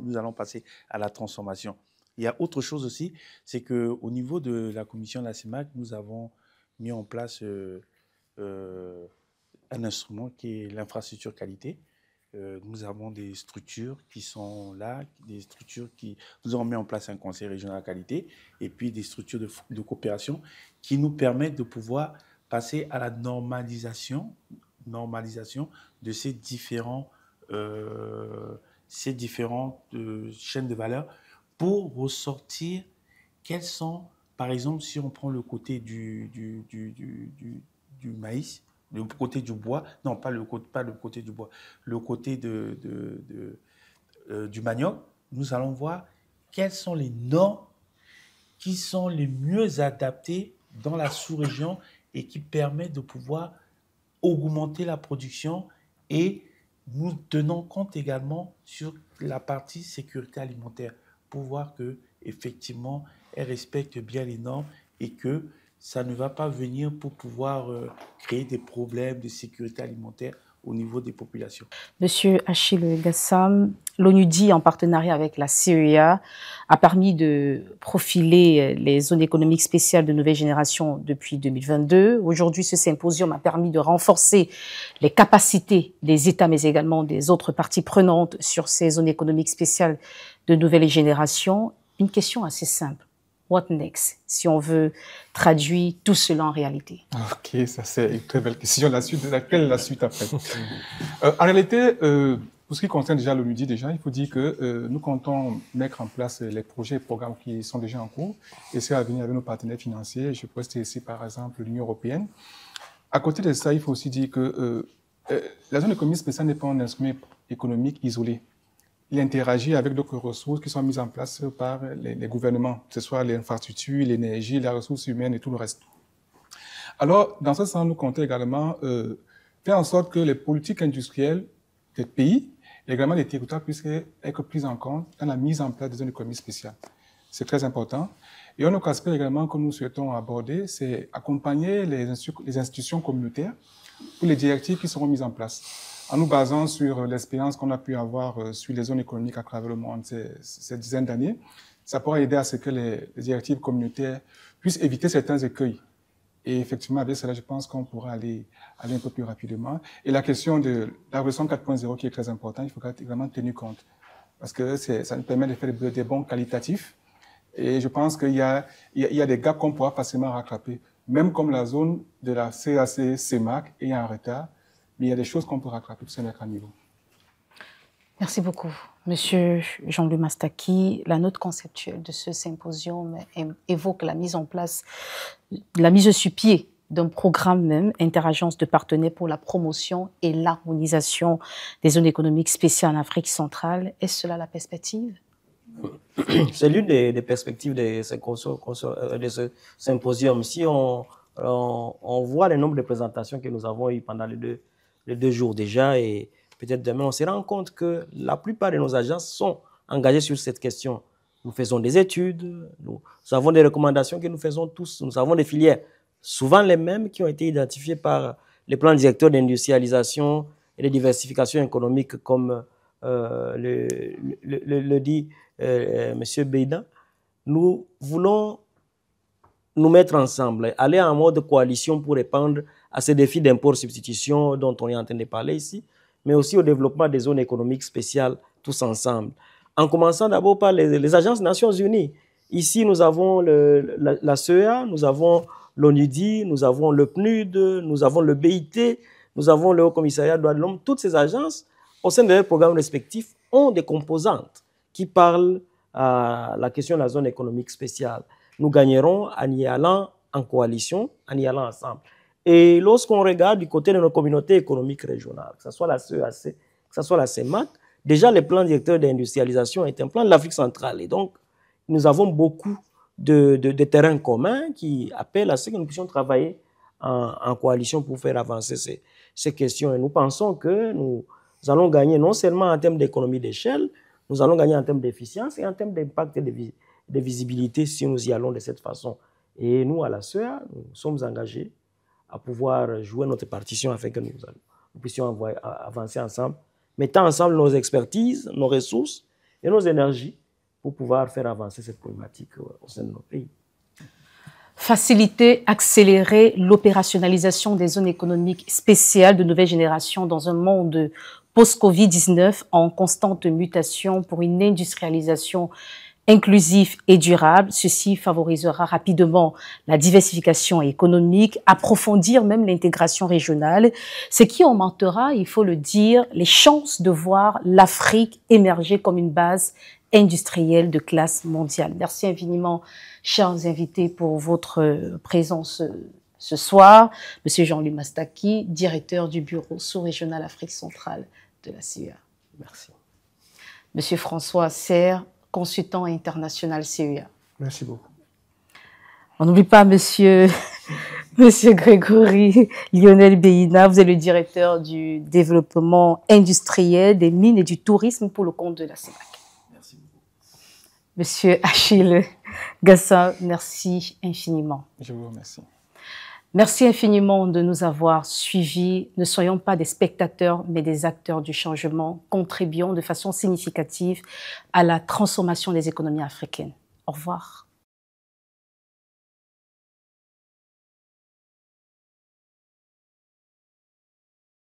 Speaker 4: nous allons passer à la transformation. Il y a autre chose aussi, c'est qu'au niveau de la commission de la CEMAC, nous avons mis en place un instrument qui est l'infrastructure qualité. Nous avons des structures qui sont là, nous avons mis en place un conseil régional qualité et puis des structures de coopération qui nous permettent de pouvoir passer à la normalisation de ces différentes chaînes de valeur pour ressortir quels sont, par exemple, si on prend le côté du maïs, le côté du bois, non, pas le côté du bois, le côté du manioc, nous allons voir quelles sont les normes qui sont les mieux adaptées dans la sous-région et qui permettent de pouvoir augmenter la production et nous tenons compte également sur la partie sécurité alimentaire pour voir que effectivement elle respecte bien les normes et que ça ne va pas venir pour pouvoir créer des problèmes de sécurité alimentaire au niveau des populations.
Speaker 1: Monsieur Achille Gassam, l'ONUDI, en partenariat avec la CEA, a permis de profiler les zones économiques spéciales de nouvelle génération depuis 2022. Aujourd'hui, ce symposium a permis de renforcer les capacités des États, mais également des autres parties prenantes sur ces zones économiques spéciales de nouvelle génération. Une question assez simple. What next, si on veut traduire tout cela en réalité?
Speaker 3: Ok, ça c'est une très belle question. La suite après? En réalité, pour ce qui concerne déjà l'ONUDI, il faut dire que nous comptons mettre en place les projets et programmes qui sont déjà en cours et c'est à venir avec nos partenaires financiers. Je peux citer ici par exemple l'Union européenne. À côté de ça, il faut aussi dire que la zone économique spéciale n'est pas un instrument économique isolé. Il interagit avec d'autres ressources qui sont mises en place par les gouvernements, que ce soit l'infrastructure, l'énergie, la ressource humaine et tout le reste. Alors, dans ce sens, nous comptons également faire en sorte que les politiques industrielles des pays, et également des territoires, puissent être prises en compte dans la mise en place des zones économiques spéciales. C'est très important. Et un autre aspect également que nous souhaitons aborder, c'est accompagner les institutions communautaires pour les directives qui seront mises en place. En nous basant sur l'expérience qu'on a pu avoir sur les zones économiques à travers le monde ces dizaines d'années, ça pourra aider à ce que les directives communautaires puissent éviter certains écueils Et effectivement, avec cela, je pense qu'on pourra aller un peu plus rapidement. Et la question de la version 4.0 qui est très importante, il faut vraiment tenir compte. Parce que ça nous permet de faire des bons qualitatifs. Et je pense qu'il y a des gaps qu'on pourra facilement rattraper. Même comme la zone de la CAC-CEMAC est en retard, mais il y a des choses qu'on peut rattraper pour se mettre à niveau.
Speaker 1: Merci beaucoup. Monsieur Jean-Louis Mastaki, la note conceptuelle de ce symposium évoque la mise en place, la mise sur pied d'un programme même, interagence de partenaires pour la promotion et l'harmonisation des zones économiques spéciales en Afrique centrale. Est-ce cela la perspective?
Speaker 2: C'est l'une des perspectives de ce symposium. Si on voit le nombre de présentations que nous avons eues pendant les deux jours déjà, et peut-être demain, on se rend compte que la plupart de nos agences sont engagées sur cette question. Nous faisons des études, nous avons des recommandations que nous faisons tous, nous avons des filières, souvent les mêmes qui ont été identifiées par les plans directeurs d'industrialisation et de diversification économique, comme le dit M. Beida. Nous voulons nous mettre ensemble, aller en mode coalition pour répondre à ces défis d'import-substitution dont on est en train de parler ici, mais aussi au développement des zones économiques spéciales tous ensemble. En commençant d'abord par les agences des Nations Unies. Ici, nous avons la CEA, nous avons l'ONUDI, nous avons le PNUD, nous avons le BIT, nous avons le Haut Commissariat des droits de l'homme. Toutes ces agences, au sein de leurs programmes respectifs, ont des composantes qui parlent à la question de la zone économique spéciale. Nous gagnerons en y allant en coalition, en y allant ensemble. Et lorsqu'on regarde du côté de nos communautés économiques régionales, que ce soit la CEAC, que ce soit la CEMAC, déjà les plans directeurs d'industrialisation est un plan de l'Afrique centrale. Et donc, nous avons beaucoup de terrains communs qui appellent à ce que nous puissions travailler en coalition pour faire avancer ces questions. Et nous pensons que nous allons gagner non seulement en termes d'économie d'échelle, nous allons gagner en termes d'efficience et en termes d'impact et de visibilité si nous y allons de cette façon. Et nous, à la CEA, nous sommes engagés à pouvoir jouer notre partition afin que nous puissions avancer ensemble, mettant ensemble nos expertises, nos ressources et nos énergies pour pouvoir faire avancer cette problématique au sein de nos pays.
Speaker 1: Faciliter, accélérer l'opérationnalisation des zones économiques spéciales de nouvelle génération dans un monde post-Covid-19 en constante mutation pour une industrialisation inclusif et durable. Ceci favorisera rapidement la diversification économique, approfondir même l'intégration régionale, ce qui augmentera, il faut le dire, les chances de voir l'Afrique émerger comme une base industrielle de classe mondiale. Merci infiniment, chers invités, pour votre présence ce soir. Monsieur Jean-Louis Mastaki, directeur du bureau sous-régional Afrique centrale de la CEA.
Speaker 2: Merci.
Speaker 1: Monsieur François Serre, consultant international CEA.
Speaker 5: Merci beaucoup.
Speaker 1: On n'oublie pas monsieur Grégory Lionel Beina, vous êtes le directeur du développement industriel, des mines et du tourisme pour le compte de la CEMAC.
Speaker 2: Merci beaucoup.
Speaker 1: Monsieur Achille Gassa, merci infiniment.
Speaker 3: Je vous remercie.
Speaker 1: Merci infiniment de nous avoir suivis. Ne soyons pas des spectateurs, mais des acteurs du changement. Contribuons de façon significative à la transformation des économies africaines. Au revoir.